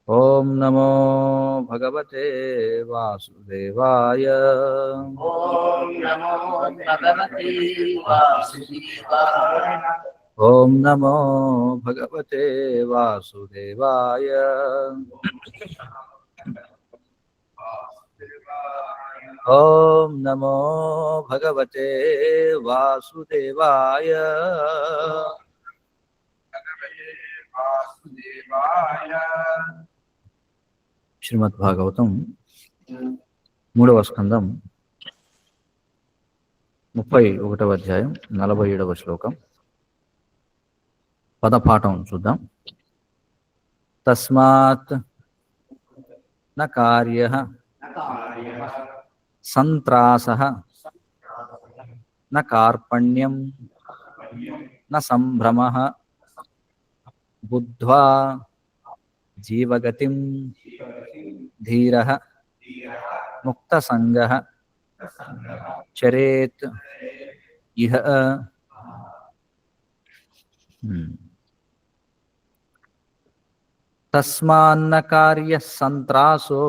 ఓం నమో భగవతే వాసుదేవాయ. ఓం నమో భగవతే వాసుదేవాయ. ఓం నమో భగవతే వాసుదేవాయ. ఓం నమో భగవతే వాసుదేవాయ. శ్రీమద్ భాగవతం 3వ స్కందం 31వ అధ్యాయం 47వ శ్లోకం. పదపాఠం చూద్దాం. తస్మాత్ న కార్యః సంత్రాసః న కార్పణ్యం న సంభ్రమః బుద్ధ్వా జీవగతిం ధీరః ముక్తసంగః చరేత్ ఇహ. తస్మాన్న కార్యః సంత్రాసో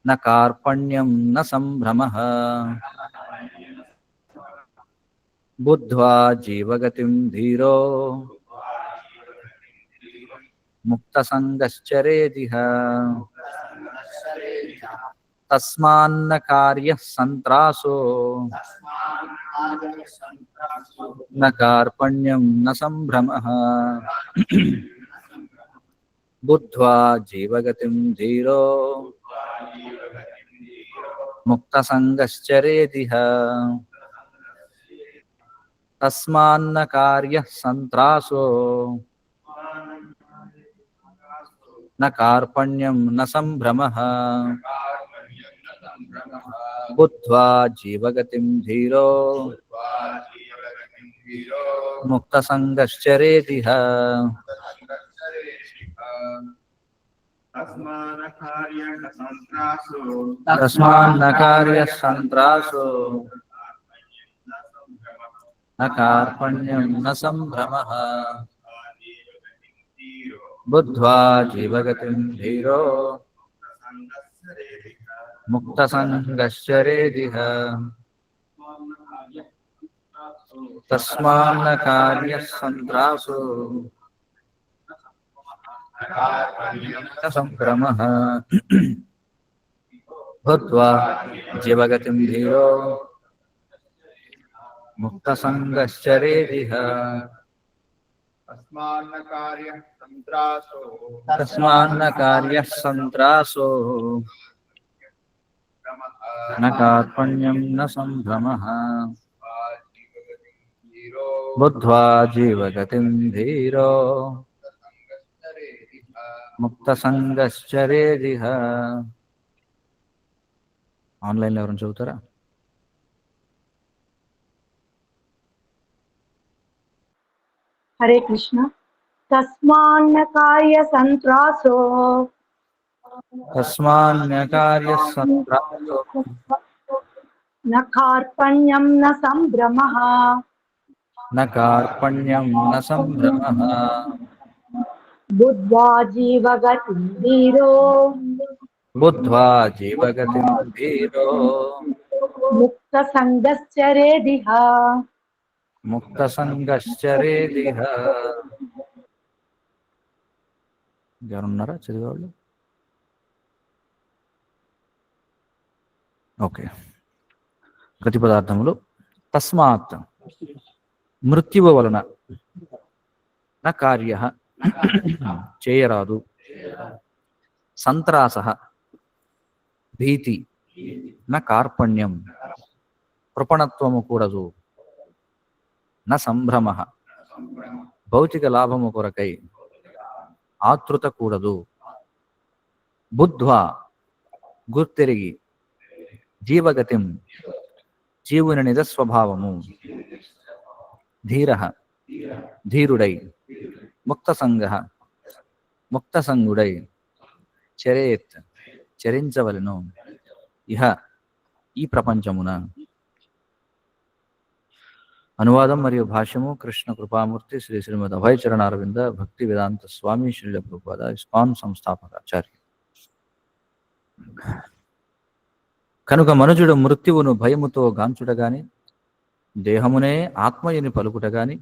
న కార్పణ్యం న సంభ్రమః బుద్ధ్వా జీవగతిం ధీరో ముక్తసంగశ్చరేదిహ. తస్మాన్న కార్యః సంత్రాసో న కార్పణ్యం న సంభ్రమః బుద్ధ్వా జీవగతిం ధీరో ముక్తసంగశ్చరేదిహ. తస్మాన్న కార్యః సంత్రాసో న కార్పణ్యం న సంభ్రమః బుద్ధ్వా జీవగతిం ధీరో ముక్తసంగశ్చరేదిహ. తస్మాన్న కార్యః సంత్రాసో న కార్పణ్యం న సంభ్రమః బుద్ధ్వా జీవగతిం ధీరో ముక్తసంగశ్చరేదిహ. తస్మాన్న కార్యః సంత్రాసో న సంభ్రమః బుద్ధ్వా జీవగతిం ధీరో ముక్తసంగశ్చరేదిహ. తస్మాన్న కార్యః సంత్రాసో న కార్పణ్యం న సంభ్రమః బుద్ధ్వా జీవగతిం ధీరో ముక్తసంగశ్చరేదిహ. ఆన్లైన్లో ఎవరైనా చదువుతారా? హరే కృష్ణ. తస్మాన్న కార్య సంత్రాసో న కార్పణ్యం న సంభ్రమః బుద్ధ్వా జీవగతిం ధీరో ముక్తసంగశ్చరేదిహ. ఎవరున్నారా చదివేవాళ్ళు? ఓకే. ప్రతి పదార్థములు తస్మాత్ మృత్యువు వలన న కార్యః చేయరాదు, సంత్రాసః భీతి, న కార్పణ్యం కృపణత్వము కూడదు, న సంభ్రమః భౌతిక లాభము కొరకై ఆతృత కూడదు, బుద్ధ్వా గుర్తెరిగి, జీవగతిం జీవుని నిజ స్వభావము, ధీరః ధీరుడై, ముక్తసంగః ముక్తసంగుడై, చరేత్ చరించవలెను, ఇహ ఈ ప్రపంచమున. అనువాదం మరియు భాష్యము కృష్ణ కృపామూర్తి శ్రీ శ్రీమద్ అభయచరణ అరవింద భక్తి వేదాంత స్వామి శ్రీల ప్రభుపాద ఇస్కాన్ సంస్థాపకాచార్య. కనుక మనుజుడు మృత్యువును భయముతో గాంచుటగాని, దేహమునే ఆత్మయని పలుకుటగాని,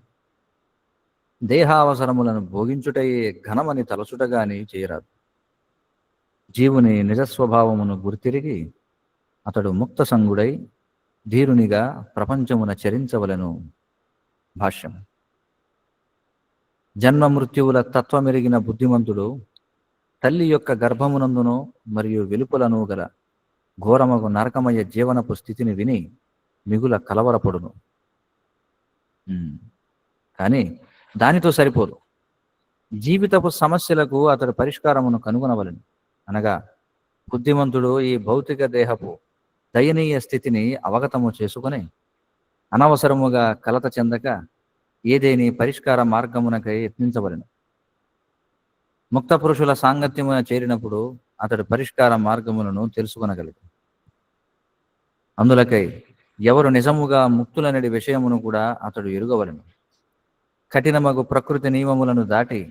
దేహావసరములను భోగించుటయే ఘనమని తలచుటగాని చేయరాదు. జీవుని నిజస్వభావమును గుర్తిరిగి అతడు ముక్త సంగుడై ధీరునిగా ప్రపంచమున చరించవలెను. భాష్యం. జన్మ మృత్యువుల తత్వమెరిగిన బుద్ధిమంతుడు తల్లి యొక్క గర్భమునందును మరియు వెలుపలను గల ఘోరమగు నరకమయ జీవనపు స్థితిని విని మిగుల కలవరపడును. కానీ దానితో సరిపోదు. జీవితపు సమస్యలకు అతడు పరిష్కారమును కనుగొనవలెను. అనగా బుద్ధిమంతుడు ఈ భౌతిక దేహపు దయనీయ స్థితిని అవగతము చేసుకుని అనవసరముగా కలత చెందక ఏదేని పరిష్కార మార్గమునకై యత్నించవలెను. ముక్త పురుషుల సాంగత్యమున చేరినప్పుడు అతడు పరిష్కార మార్గములను తెలుసుకొనగలడు. అందులకై ఎవరు నిజముగా ముక్తులనడి విషయమును కూడా అతడు ఎరుగవలెను. కఠినమగు ప్రకృతి నియమములను దాటి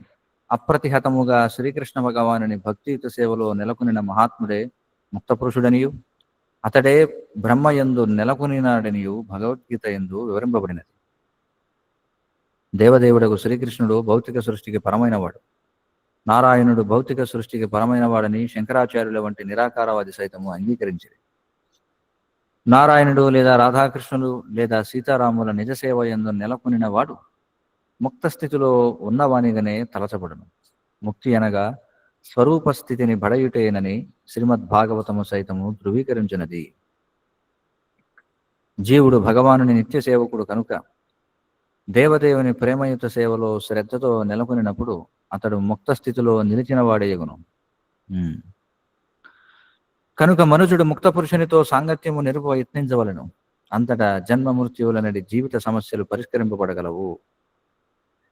అప్రతిహతముగా శ్రీకృష్ణ భగవానుని భక్తియుత సేవలో నెలకొనిన మహాత్ముడే ముక్త పురుషుడనియు, అతడే బ్రహ్మయందు నెలకొనినాడనియు భగవద్గీత యందు వివరింపబడినది. దేవదేవుడకు శ్రీకృష్ణుడు భౌతిక సృష్టికి పరమైనవాడు. నారాయణుడు భౌతిక సృష్టికి పరమైనవాడని శంకరాచార్యుల వంటి నిరాకారవాది సైతము అంగీకరించింది. నారాయణుడు లేదా రాధాకృష్ణులు లేదా సీతారాముల నిజసేవ యందు నెలకొనిన వాడు ముక్త స్థితిలో ఉన్నవానిగానే తలచబడును. ముక్తి అనగా స్వరూప స్థితిని బడయుటేనని శ్రీమద్భాగవతము సైతము ధృవీకరించినది. జీవుడు భగవానుని నిత్య సేవకుడు కనుక దేవదేవుని ప్రేమయుత సేవలో శ్రద్ధతో నెలకొనినప్పుడు అతడు ముక్త స్థితిలో నిలిచిన వాడేయగును. కనుక మనుషుడు ముక్త పురుషునితో సాంగత్యము నిరుప యత్నించవలెను. అంతటా జన్మ మృత్యువులనడి జీవిత సమస్యలు పరిష్కరింపబడగలవు.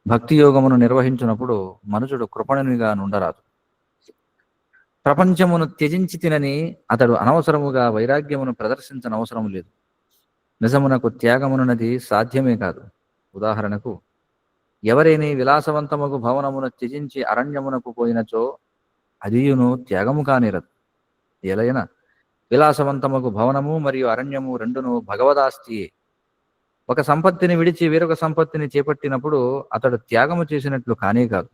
భక్తి యోగమును నిర్వహించినప్పుడు మనుషుడు కృపణునిగా నుండరాదు. ప్రపంచమును త్యజించి తినని అతడు అనవసరముగా వైరాగ్యమును ప్రదర్శించనవసరం లేదు. నిజమునకు త్యాగమునున్నది సాధ్యమే కాదు. ఉదాహరణకు, ఎవరైనా విలాసవంతముగు భవనమును త్యజించి అరణ్యమునకు పోయినచో అదియును త్యాగము కానిరదు. ఎలైనా విలాసవంతముగు భవనము మరియు అరణ్యము రెండును భగవదాస్తియే. ఒక సంపత్తిని విడిచి వేరొక సంపత్తిని చేపట్టినప్పుడు అతడు త్యాగము చేసినట్లు కానే కాదు.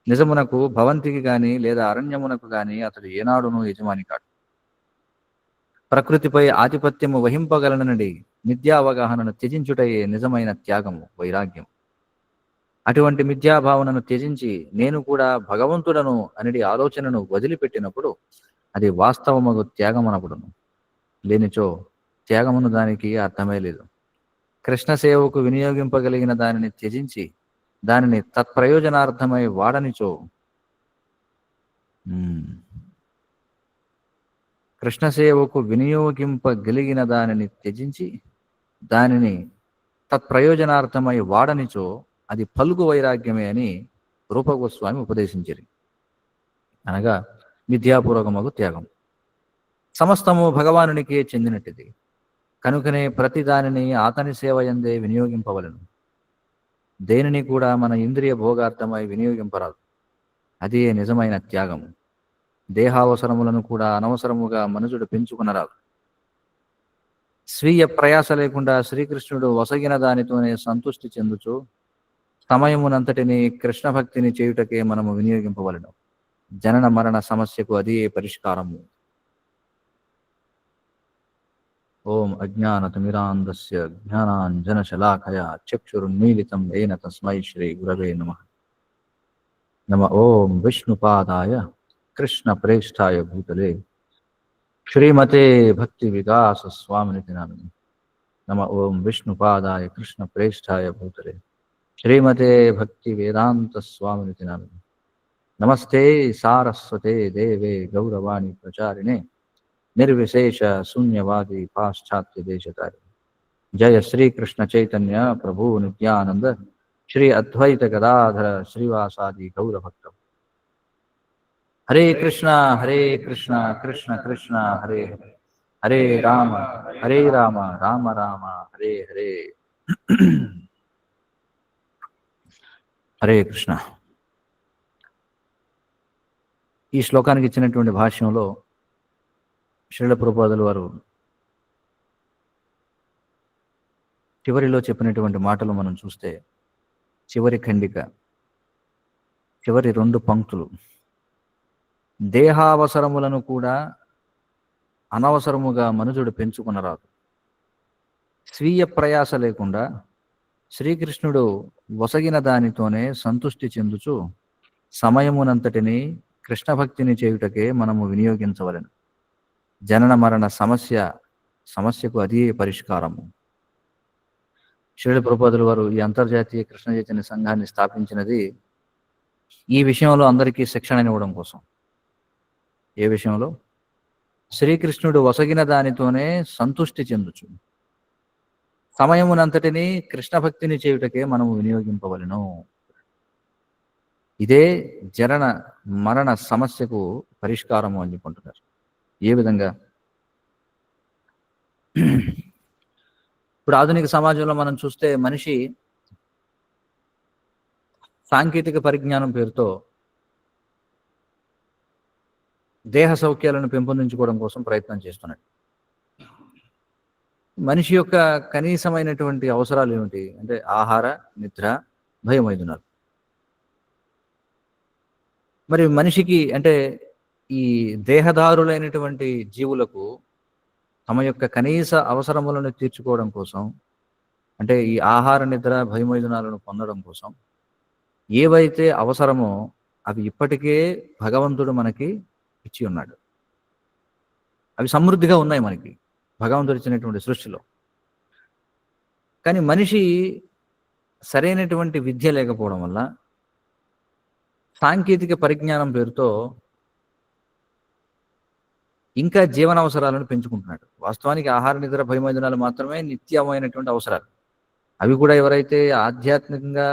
నిజమునకు భవంతికి గాని లేదా అరణ్యమునకు గాని అతడు ఏనాడునూ యజమాని కాడు. ప్రకృతిపై ఆధిపత్యము వహింపగలనడి మిథ్యా అవగాహనను త్యజించుటయే నిజమైన త్యాగము, వైరాగ్యం. అటువంటి మిథ్యాభావనను త్యజించి నేను కూడా భగవంతుడను అనేది ఆలోచనను వదిలిపెట్టినప్పుడు అది వాస్తవమగు త్యాగమనబడును. లేనిచో త్యాగమును దానికి అర్థమే లేదు. కృష్ణ సేవకు వినియోగింపగలిగిన దానిని త్యజించి దానిని తత్ప్రయోజనార్థమై వాడనిచో కృష్ణ సేవకు వినియోగింపగలిగిన దానిని త్యజించి దానిని తత్ప్రయోజనార్థమై వాడనిచో అది పలుకు వైరాగ్యమే అని రూపగోస్వామి ఉపదేశించారు. అనగా మిథ్యాపూర్వకమగు త్యాగం. సమస్తము భగవానునికే చెందినట్టిది. కనుకనే ప్రతి దానిని అతని సేవ యందే వినియోగింపవలను. దేనిని కూడా మన ఇంద్రియ భోగార్థమై వినియోగింపరాదు. అదే నిజమైన త్యాగము. దేహావసరములను కూడా అనవసరముగా మనుషుడు పెంచుకునరాదు. స్వీయ ప్రయాస లేకుండా శ్రీకృష్ణుడు వసగిన దానితోనే సంతృష్టి చెందుచు సమయమునంతటిని కృష్ణ భక్తిని చేయుటకే మనము వినియోగింపవలను. జనన మరణ సమస్యకు అదే పరిష్కారము. ఓం అజ్ఞానతిమిరాంధస్య జ్ఞానాంజనశలాకయా చక్షురున్మీలితం ఏన తస్మై శ్రీ గురవే నమః. నమ ఓం విష్ణుపాదాయ కృష్ణ ప్రేష్ఠాయ భూతలే శ్రీమతే భక్తి వికాస స్వామినితి నామిని. నమ ఓం విష్ణుపాదాయ కృష్ణ ప్రేష్ఠాయ భూతలే శ్రీమతే భక్తి వేదాంత స్వామినితి నామిని. నమస్తే సారస్వతే దేవే గౌరవాణి ప్రచారిణే నిర్విశేష శూన్యవాది పాశ్చాత్య దేశతారి. జయ శ్రీకృష్ణ చైతన్య ప్రభు నిత్యానంద శ్రీ అద్వైత గదాధర శ్రీవాసాది గౌరభక్త. హరే కృష్ణ కృష్ణ కృష్ణ హరే హరే, హరే రామ రామ రామ హరే హరే. హరే కృష్ణ. ఈ శ్లోకానికి ఇచ్చినటువంటి భాష్యంలో శ్రీల ప్రభుపాదులు వారు చివరిలో చెప్పినటువంటి మాటలు మనం చూస్తే, చివరి ఖండిక, చివరి 2 పంక్తులు, దేహావసరములను కూడా అనవసరముగా మనుజుడు పెంచుకొనరాదు. స్వీయ ప్రయాస లేకుండా శ్రీకృష్ణుడు వసగిన దానితోనే సంతుష్టి చెందుచు సమయమునంతటిని కృష్ణ భక్తిని చేయుటకే మనము వినియోగించవలెను. జనన మరణ సమస్యకు అదే పరిష్కారము. శ్రీల ప్రభుపాదులు వారు ఈ అంతర్జాతీయ కృష్ణ చైతన్య సంఘాన్ని స్థాపించినది ఈ విషయంలో అందరికీ శిక్షణ ఇవ్వడం కోసం. ఏ విషయంలో? శ్రీకృష్ణుడు వసగిన దానితోనే సంతుష్టి చెందుచు సమయమునంతటిని కృష్ణ భక్తిని చేయుటకే మనము వినియోగింపవలెను. ఇదే జనన మరణ సమస్యకు పరిష్కారము అని చెప్పుకుంటున్నారు. ఏ విధంగా? ఇప్పుడు ఆధునిక సమాజంలో మనం చూస్తే మనిషి సాంకేతిక పరిజ్ఞానం పేరుతో దేహ సౌఖ్యాలను పెంపొందించుకోవడం కోసం ప్రయత్నం చేస్తున్నాడు. మనిషి యొక్క కనీసమైనటువంటి అవసరాలు ఏమిటి అంటే ఆహార, నిద్ర, భయమైదునాలు. మరి మనిషికి అంటే ఈ దేహదారులైనటువంటి జీవులకు తమ యొక్క కనీస అవసరములను తీర్చుకోవడం కోసం, అంటే ఈ ఆహార, నిద్ర, భయమైదునాలను పొందడం కోసం ఏవైతే అవసరమో అవి ఇప్పటికే భగవంతుడు మనకి ఇచ్చి ఉన్నాడు. అవి సమృద్ధిగా ఉన్నాయి మనకి భగవంతుడు ఇచ్చినటువంటి సృష్టిలో. కానీ మనిషి సరైనటువంటి విద్య లేకపోవడం వల్ల సాంకేతిక పరిజ్ఞానం పేరుతో ఇంకా జీవనావసరాలను పెంచుకుంటున్నాడు. వాస్తవానికి ఆహార, నిద్ర, భయమైదునాలు మాత్రమే నిత్యమైనటువంటి అవసరాలు. అవి కూడా ఎవరైతే ఆధ్యాత్మికంగా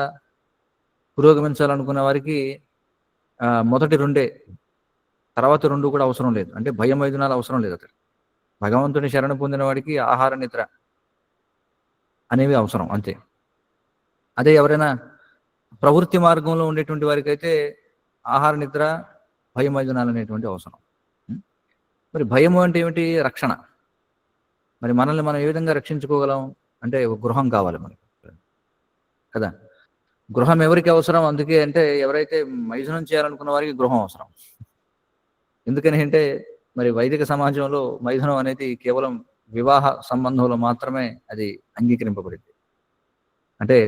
పురోగమించాలనుకున్న వారికి మొదటి 2, తర్వాత 2 కూడా అవసరం లేదు. అంటే భయమైదునాలు అవసరం లేదు. అతను భగవంతుని శరణ పొందిన వాడికి ఆహార, నిద్ర అనేవి అవసరం అంతే. అదే ఎవరైనా ప్రవృత్తి మార్గంలో ఉండేటువంటి వారికి అయితే ఆహార, నిద్ర, భయమైదునాలు అనేటువంటి అవసరం. మరి భయము అంటే ఏమిటి? రక్షణ. మరి మనల్ని మనం ఏ విధంగా రక్షించుకోగలం అంటే ఒక గృహం కావాలి మనకి కదా. గృహం ఎవరికి అవసరం? అందుకే అంటే ఎవరైతే మైథునం చేయాలనుకున్న వారికి గృహం అవసరం. ఎందుకని అంటే మరి వైదిక సమాజంలో మైథునం అనేది కేవలం వివాహ సంబంధంలో మాత్రమే అది అంగీకరింపబడింది. అంటే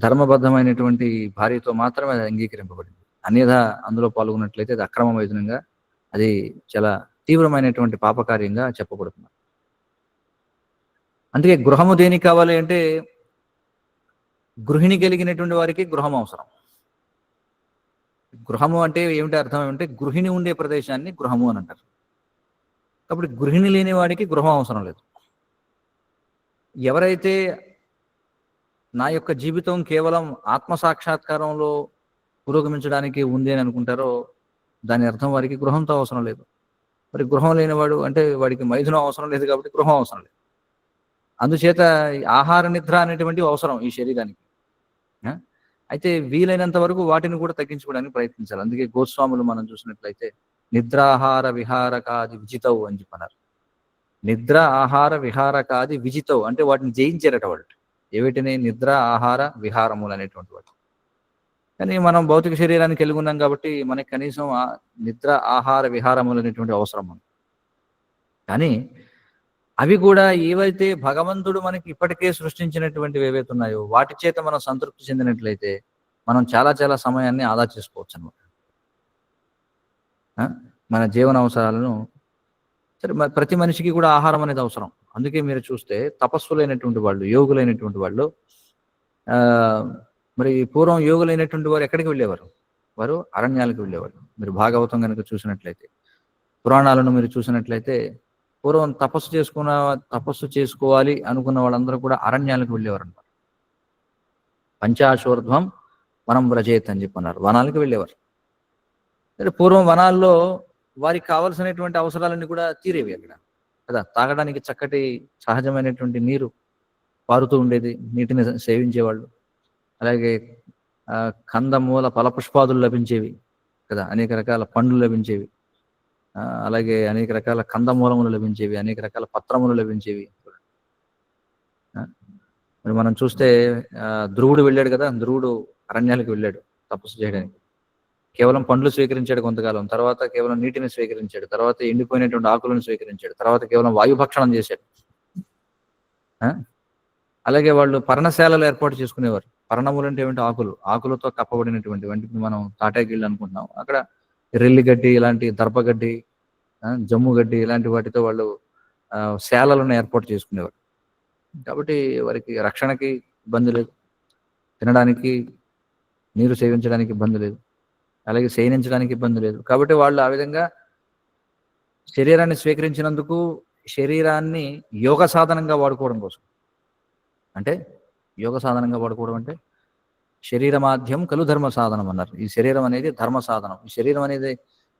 ధర్మబద్ధమైనటువంటి భార్యతో మాత్రమే అది అంగీకరింపబడింది. అన్యథా అందులో పాల్గొన్నట్లయితే అది అక్రమ మైథునంగా, అది చాలా తీవ్రమైనటువంటి పాపకార్యంగా చెప్పబడుతుంది. అందుకే గృహము దేనికి కావాలి అంటే గృహిణి కలిగినటువంటి వారికి గృహం అవసరం. గృహము అంటే ఏమిటి అర్థం ఏమంటే గృహిణి ఉండే ప్రదేశాన్ని గృహము అని అంటారు. కాబట్టి గృహిణి లేని వాడికి గృహం అవసరం లేదు. ఎవరైతే నా యొక్క జీవితం కేవలం ఆత్మసాక్షాత్కారంలో పురోగమించడానికి ఉంది అని అనుకుంటారో దాని అర్థం వారికి గృహంతో అవసరం లేదు. మరి గృహం లేనివాడు అంటే వాడికి మైథునం అవసరం లేదు కాబట్టి గృహం అవసరం లేదు. అందుచేత ఆహార, నిద్ర అనేటువంటివి అవసరం ఈ శరీరానికి. అయితే వీలైనంత వరకు వాటిని కూడా తగ్గించుకోవడానికి ప్రయత్నించాలి. అందుకే గోస్వాములు మనం చూసినట్లయితే నిద్రాహార విహారకాది విజితవు అని చెప్పన్నారు. నిద్ర, ఆహార, విహారకాది విజితవు అంటే వాటిని జయించారట వాళ్ళు. ఏవిటిని? నిద్ర, ఆహార, విహారములు అనేటువంటి వాటి. కానీ మనం భౌతిక శరీరాన్ని కలిగి ఉన్నాం కాబట్టి మనకి కనీసం నిద్ర, ఆహార, విహారములు అనేటువంటి అవసరం ఉంది. కానీ అవి కూడా ఏవైతే భగవంతుడు మనకి ఇప్పటికే సృష్టించినటువంటివి ఏవైతే ఉన్నాయో వాటి చేత మనం సంతృప్తి చెందినట్లయితే మనం చాలా చాలా సమయాన్ని ఆదా చేసుకోవచ్చు అనమాట. మన జీవన అవసరాలను సరే ప్రతి మనిషికి కూడా ఆహారం అనేది అవసరం. అందుకే మీరు చూస్తే తపస్సులైనటువంటి వాళ్ళు, యోగులైనటువంటి వాళ్ళు మరి పూర్వం యోగులైనటువంటి వారు ఎక్కడికి వెళ్ళేవారు? వారు అరణ్యాలకు వెళ్ళేవారు. మీరు భాగవతం కనుక చూసినట్లయితే, పురాణాలను మీరు చూసినట్లయితే పూర్వం తపస్సు చేసుకోవాలి అనుకున్న వాళ్ళందరూ కూడా అరణ్యాలకు వెళ్ళేవారు అనమాట. పంచాశోర్ధ్వం వనం వ్రజేత్ అని చెప్పన్నారు. వనాలకు వెళ్ళేవారు. సరే పూర్వం వనాల్లో వారికి కావలసినటువంటి అవసరాలన్నీ కూడా తీరేవి అక్కడ కదా. తాగడానికి చక్కటి సహజమైనటువంటి నీరు, పారుతూ ఉండేది, నీటిని సేవించేవాళ్ళు. అలాగే కందమూల ఫలపుష్పాదులు లభించేవి కదా, అనేక రకాల పండ్లు లభించేవి. అలాగే అనేక రకాల కందమూలములు లభించేవి, అనేక రకాల పత్రములు లభించేవి. మరి మనం చూస్తే ధ్రువుడు వెళ్ళాడు కదా, ధ్రువుడు అరణ్యాలకు వెళ్ళాడు తపస్సు చేయడానికి. కేవలం పండ్లు స్వీకరించాడు కొంతకాలం, తర్వాత కేవలం నీటిని స్వీకరించాడు, తర్వాత ఎండిపోయినటువంటి ఆకులను స్వీకరించాడు, తర్వాత కేవలం వాయుభక్షణం చేశాడు. అలాగే వాళ్ళు పర్ణశాలలు ఏర్పాటు చేసుకునేవారు. పర్ణములు అంటే ఏమిటి? ఆకులు, ఆకులతో కప్పబడినటువంటి వంటికి మనం తాటాకిళ్ళు అనుకుంటున్నాం. అక్కడ రెల్లిగడ్డి, ఇలాంటి దర్భగడ్డి, జమ్ము గడ్డి, ఇలాంటి వాటితో వాళ్ళు శాలలను ఏర్పాటు చేసుకునేవారు. కాబట్టి వారికి రక్షణకి ఇబ్బంది లేదు, తినడానికి నీరు సేవించడానికి ఇబ్బంది లేదు, అలాగే శయనించడానికి ఇబ్బంది లేదు. కాబట్టి వాళ్ళు ఆ విధంగా శరీరాన్ని స్వీకరించినందుకు శరీరాన్ని యోగ సాధనంగా వాడుకోవడం కోసం, అంటే యోగ సాధనంగా వాడుకోవడం అంటే శరీరమాధ్యం కలు ధర్మ సాధనం అన్నారు. ఈ శరీరం అనేది ధర్మ సాధనం. ఈ శరీరం అనేది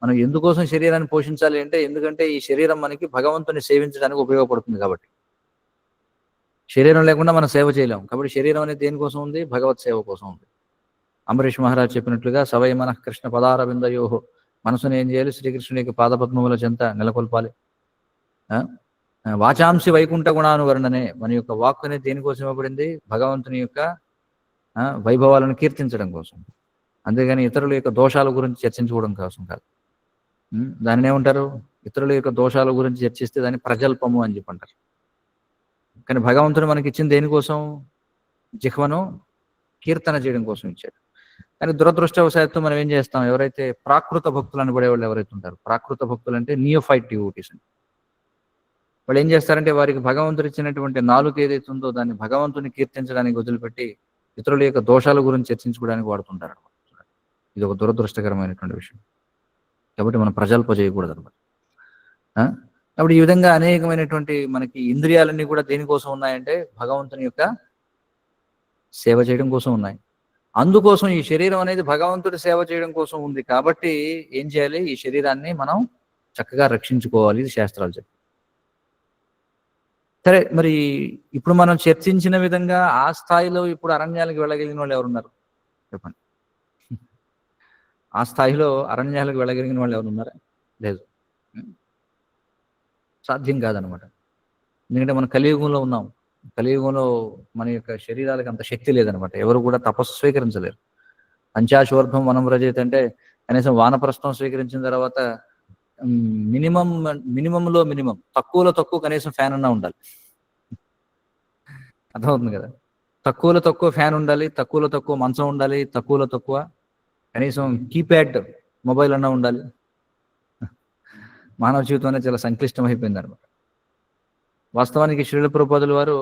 మనం ఎందుకోసం శరీరాన్ని పోషించాలి అంటే, ఎందుకంటే ఈ శరీరం మనకి భగవంతుని సేవించడానికి ఉపయోగపడుతుంది కాబట్టి. శరీరం లేకుండా మనం సేవ చేయలేం. కాబట్టి శరీరం అనేది దేనికోసం ఉంది? భగవత్ సేవ కోసం ఉంది. అంబరీష్ మహారాజ్ చెప్పినట్లుగా సవై మనః కృష్ణ పదారవిందయోహో, మనసుని ఏం చేయాలి? శ్రీకృష్ణుని యొక్క పాదపద్మముల చెంత నెలకొల్పాలి. వాచాంసి వైకుంఠ గుణానువర్ణనే, మన యొక్క వాక్కు అనేది దేనికోసం ఇవ్వబడింది? భగవంతుని యొక్క వైభవాలను కీర్తించడం కోసం, అంతేగాని ఇతరుల యొక్క దోషాల గురించి చర్చించుకోవడం కోసం కాదు. దానిని ఏమంటారు? ఇతరుల యొక్క దోషాల గురించి చర్చిస్తే దాన్ని ప్రజల్పము అని చెప్పంటారు. కానీ భగవంతుడు మనకి ఇచ్చింది దేనికోసం? జిహ్వను కీర్తన చేయడం కోసం ఇచ్చాడు. కానీ దురదృష్టవశాత్తు మనం ఏం చేస్తాం? ఎవరైతే ప్రాకృత భక్తులు అనబడేవాళ్ళు ఎవరైతే ఉంటారు, ప్రాకృత భక్తులు అంటే నియోఫైట్ డివోటీస్ అని, వాళ్ళు ఏం చేస్తారంటే వారికి భగవంతుడు ఇచ్చినటువంటి నాలుగు ఏదైతే ఉందో దాన్ని భగవంతుని కీర్తించడానికి వదిలిపెట్టి ఇతరుల యొక్క దోషాల గురించి చర్చించుకోవడానికి వాడుతుంటారు అనమాట. ఇది ఒక దురదృష్టకరమైనటువంటి విషయం. కాబట్టి మనం ప్రజల్ప చేయకూడదు అనమాట. కాబట్టి ఈ విధంగా అనేకమైనటువంటి మనకి ఇంద్రియాలన్నీ కూడా దేనికోసం ఉన్నాయంటే భగవంతుని యొక్క సేవ చేయడం కోసం ఉన్నాయి. అందుకోసం ఈ శరీరం అనేది భగవంతుడి సేవ చేయడం కోసం ఉంది. కాబట్టి ఏం చేయాలి? ఈ శరీరాన్ని మనం చక్కగా రక్షించుకోవాలి. ఇది శాస్త్రాలు చెప్పి. సరే, మరి ఇప్పుడు మనం చర్చించిన విధంగా ఆ స్థాయిలో ఇప్పుడు అరణ్యాలకు వెళ్ళగలిగిన వాళ్ళు ఎవరున్నారు చెప్పండి? ఆ స్థాయిలో అరణ్యాలకు వెళ్ళగలిగిన వాళ్ళు ఎవరున్నారా? లేదు, సాధ్యం కాదనమాట. ఎందుకంటే మనం కలియుగంలో ఉన్నాం. కలియుగంలో మన యొక్క శరీరాలకు అంత శక్తి లేదనమాట. ఎవరు కూడా తపస్సు స్వీకరించలేరు. పంచాశోర్ధ్వం మనం రచయిత అంటే కనీసం వానప్రస్థం స్వీకరించిన తర్వాత మినిమంలో మినిమం, తక్కువలో తక్కువ కనీసం ఫ్యాన్ అన్నా ఉండాలి. అర్థమవుతుంది కదా? తక్కువలో తక్కువ ఫ్యాన్ ఉండాలి, తక్కువలో తక్కువ మంచం ఉండాలి, తక్కువలో తక్కువ కనీసం కీప్యాడ్ మొబైల్ అన్నా ఉండాలి. మానవ జీవితం అనేది చాలా సంక్లిష్టం అయిపోయింది అనమాట. వాస్తవానికి శ్రీల ప్రభుపాదుల వారు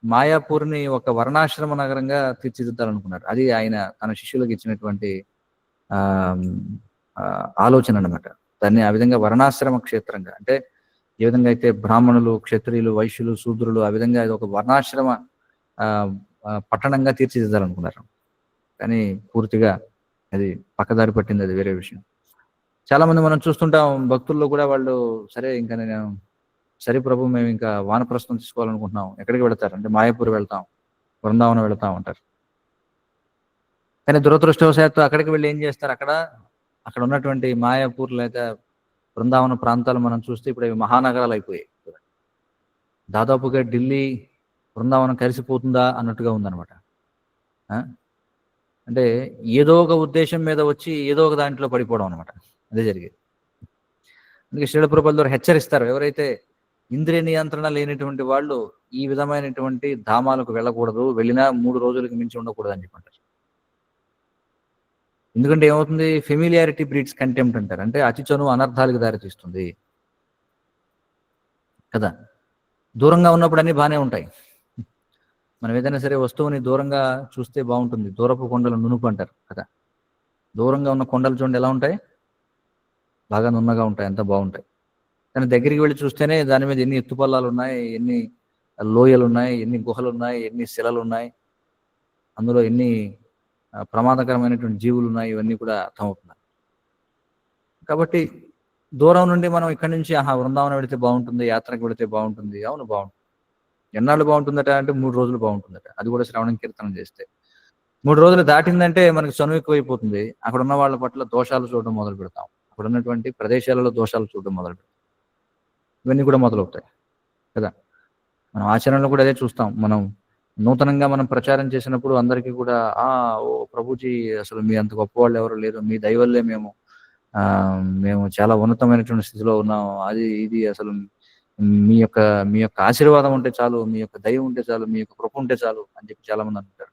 మాయాపూర్ని ఒక వర్ణాశ్రమ నగరంగా తీర్చిదిద్దాలనుకున్నారు. అది ఆయన తన శిష్యులకు ఇచ్చినటువంటి ఆలోచన అనమాట. దాన్ని ఆ విధంగా వర్ణాశ్రమ క్షేత్రంగా, అంటే ఏ విధంగా అయితే బ్రాహ్మణులు, క్షత్రియులు, వైశ్యులు, శూద్రులు, ఆ విధంగా అది ఒక వర్ణాశ్రమ పట్టణంగా తీర్చిదిద్దాలనుకున్నారు. కానీ పూర్తిగా అది పక్కదారి పట్టింది, అది వేరే విషయం. చాలా మంది మనం చూస్తుంటాం భక్తుల్లో కూడా, వాళ్ళు సరే ఇంకా నేను సరే ప్రభు మేము ఇంకా వానప్రస్థం తీసుకోవాలనుకుంటున్నాం, ఎక్కడికి వెళతారు అంటే మాయాపూర్ వెళ్తాం, బృందావనం వెళతాం అంటారు. కానీ దురదృష్టవశాత్తు అక్కడికి వెళ్ళి ఏం చేస్తారు? అక్కడ ఉన్నటువంటి మాయాపూర్ లేదా బృందావన ప్రాంతాలు మనం చూస్తే ఇప్పుడు అవి మహానగరాలు అయిపోయాయి. దాదాపుగా ఢిల్లీ బృందావనం కలిసిపోతుందా అన్నట్టుగా ఉందన్నమాట. అంటే ఏదో ఒక ఉద్దేశం మీద వచ్చి ఏదో ఒక దాంట్లో పడిపోవడం అనమాట. అదే జరిగేది. అందుకే శ్రీల ప్రభుపాదుల ద్వారా హెచ్చరిస్తారు, ఎవరైతే ఇంద్రియ నియంత్రణ లేనటువంటి వాళ్ళు ఈ విధమైనటువంటి ధామాలకు వెళ్ళకూడదు, వెళ్ళినా 3 రోజులకి మించి ఉండకూడదు అని చెప్పంటారు. ఎందుకంటే ఏమవుతుంది? ఫెమిలియారిటీ బ్రీడ్స్ కంటెంప్ట్ అంటారు. అంటే అతి చనువు అనర్థాలకు దారితీస్తుంది కదా. దూరంగా ఉన్నప్పుడు అన్నీ బాగానే ఉంటాయి. మనం ఏదైనా సరే వస్తువుని దూరంగా చూస్తే బాగుంటుంది. దూరపు కొండలు నునుపు అంటారు కదా. దూరంగా ఉన్న కొండలు చూడండి ఎలా ఉంటాయి, బాగా నున్నగా ఉంటాయి, అంత బాగుంటాయి. కానీ దగ్గరికి వెళ్ళి చూస్తేనే దాని మీద ఎన్ని ఎత్తుపల్లాలు ఉన్నాయి, ఎన్ని లోయలు ఉన్నాయి, ఎన్ని గుహలు ఉన్నాయి, ఎన్ని శిలలు ఉన్నాయి, అందులో ఎన్ని ప్రమాదకరమైనటువంటి జీవులు ఉన్నాయి, ఇవన్నీ కూడా అర్థమవుతున్నాయి. కాబట్టి దూరం నుండి మనం ఇక్కడి నుంచి బృందావనం వెళితే బాగుంటుంది, యాత్రకు వెళితే బాగుంటుంది, అవును బాగుంటుంది. ఎన్నాళ్ళు బాగుంటుందట అంటే 3 రోజులు బాగుంటుందట. అది కూడా శ్రవణం కీర్తనం చేస్తే. 3 రోజులు దాటిందంటే మనకి చనువు ఎక్కువైపోతుంది. అక్కడ ఉన్న వాళ్ళ పట్ల దోషాలు చూడడం మొదలు పెడతాం. అక్కడ ఉన్నటువంటి ప్రదేశాలలో దోషాలు చూడడం మొదలు పెడతాం. ఇవన్నీ కూడా మొదలవుతాయి కదా. మనం ఆచరణలో కూడా అదే చూస్తాం. మనం నూతనంగా మనం ప్రచారం చేసినప్పుడు అందరికీ కూడా ఓ ప్రభుజీ అసలు మీ అంత గొప్పవాళ్ళు ఎవరు లేరు. మీ దయ వల్లే మేము చాలా ఉన్నతమైనటువంటి స్థితిలో ఉన్నాం. అది ఇది అసలు మీ యొక్క మీ యొక్క ఆశీర్వాదం ఉంటే చాలు, మీ యొక్క దయ ఉంటే చాలు, మీ యొక్క కృప ఉంటే చాలు అని చెప్పి చాలా మంది అంటారు.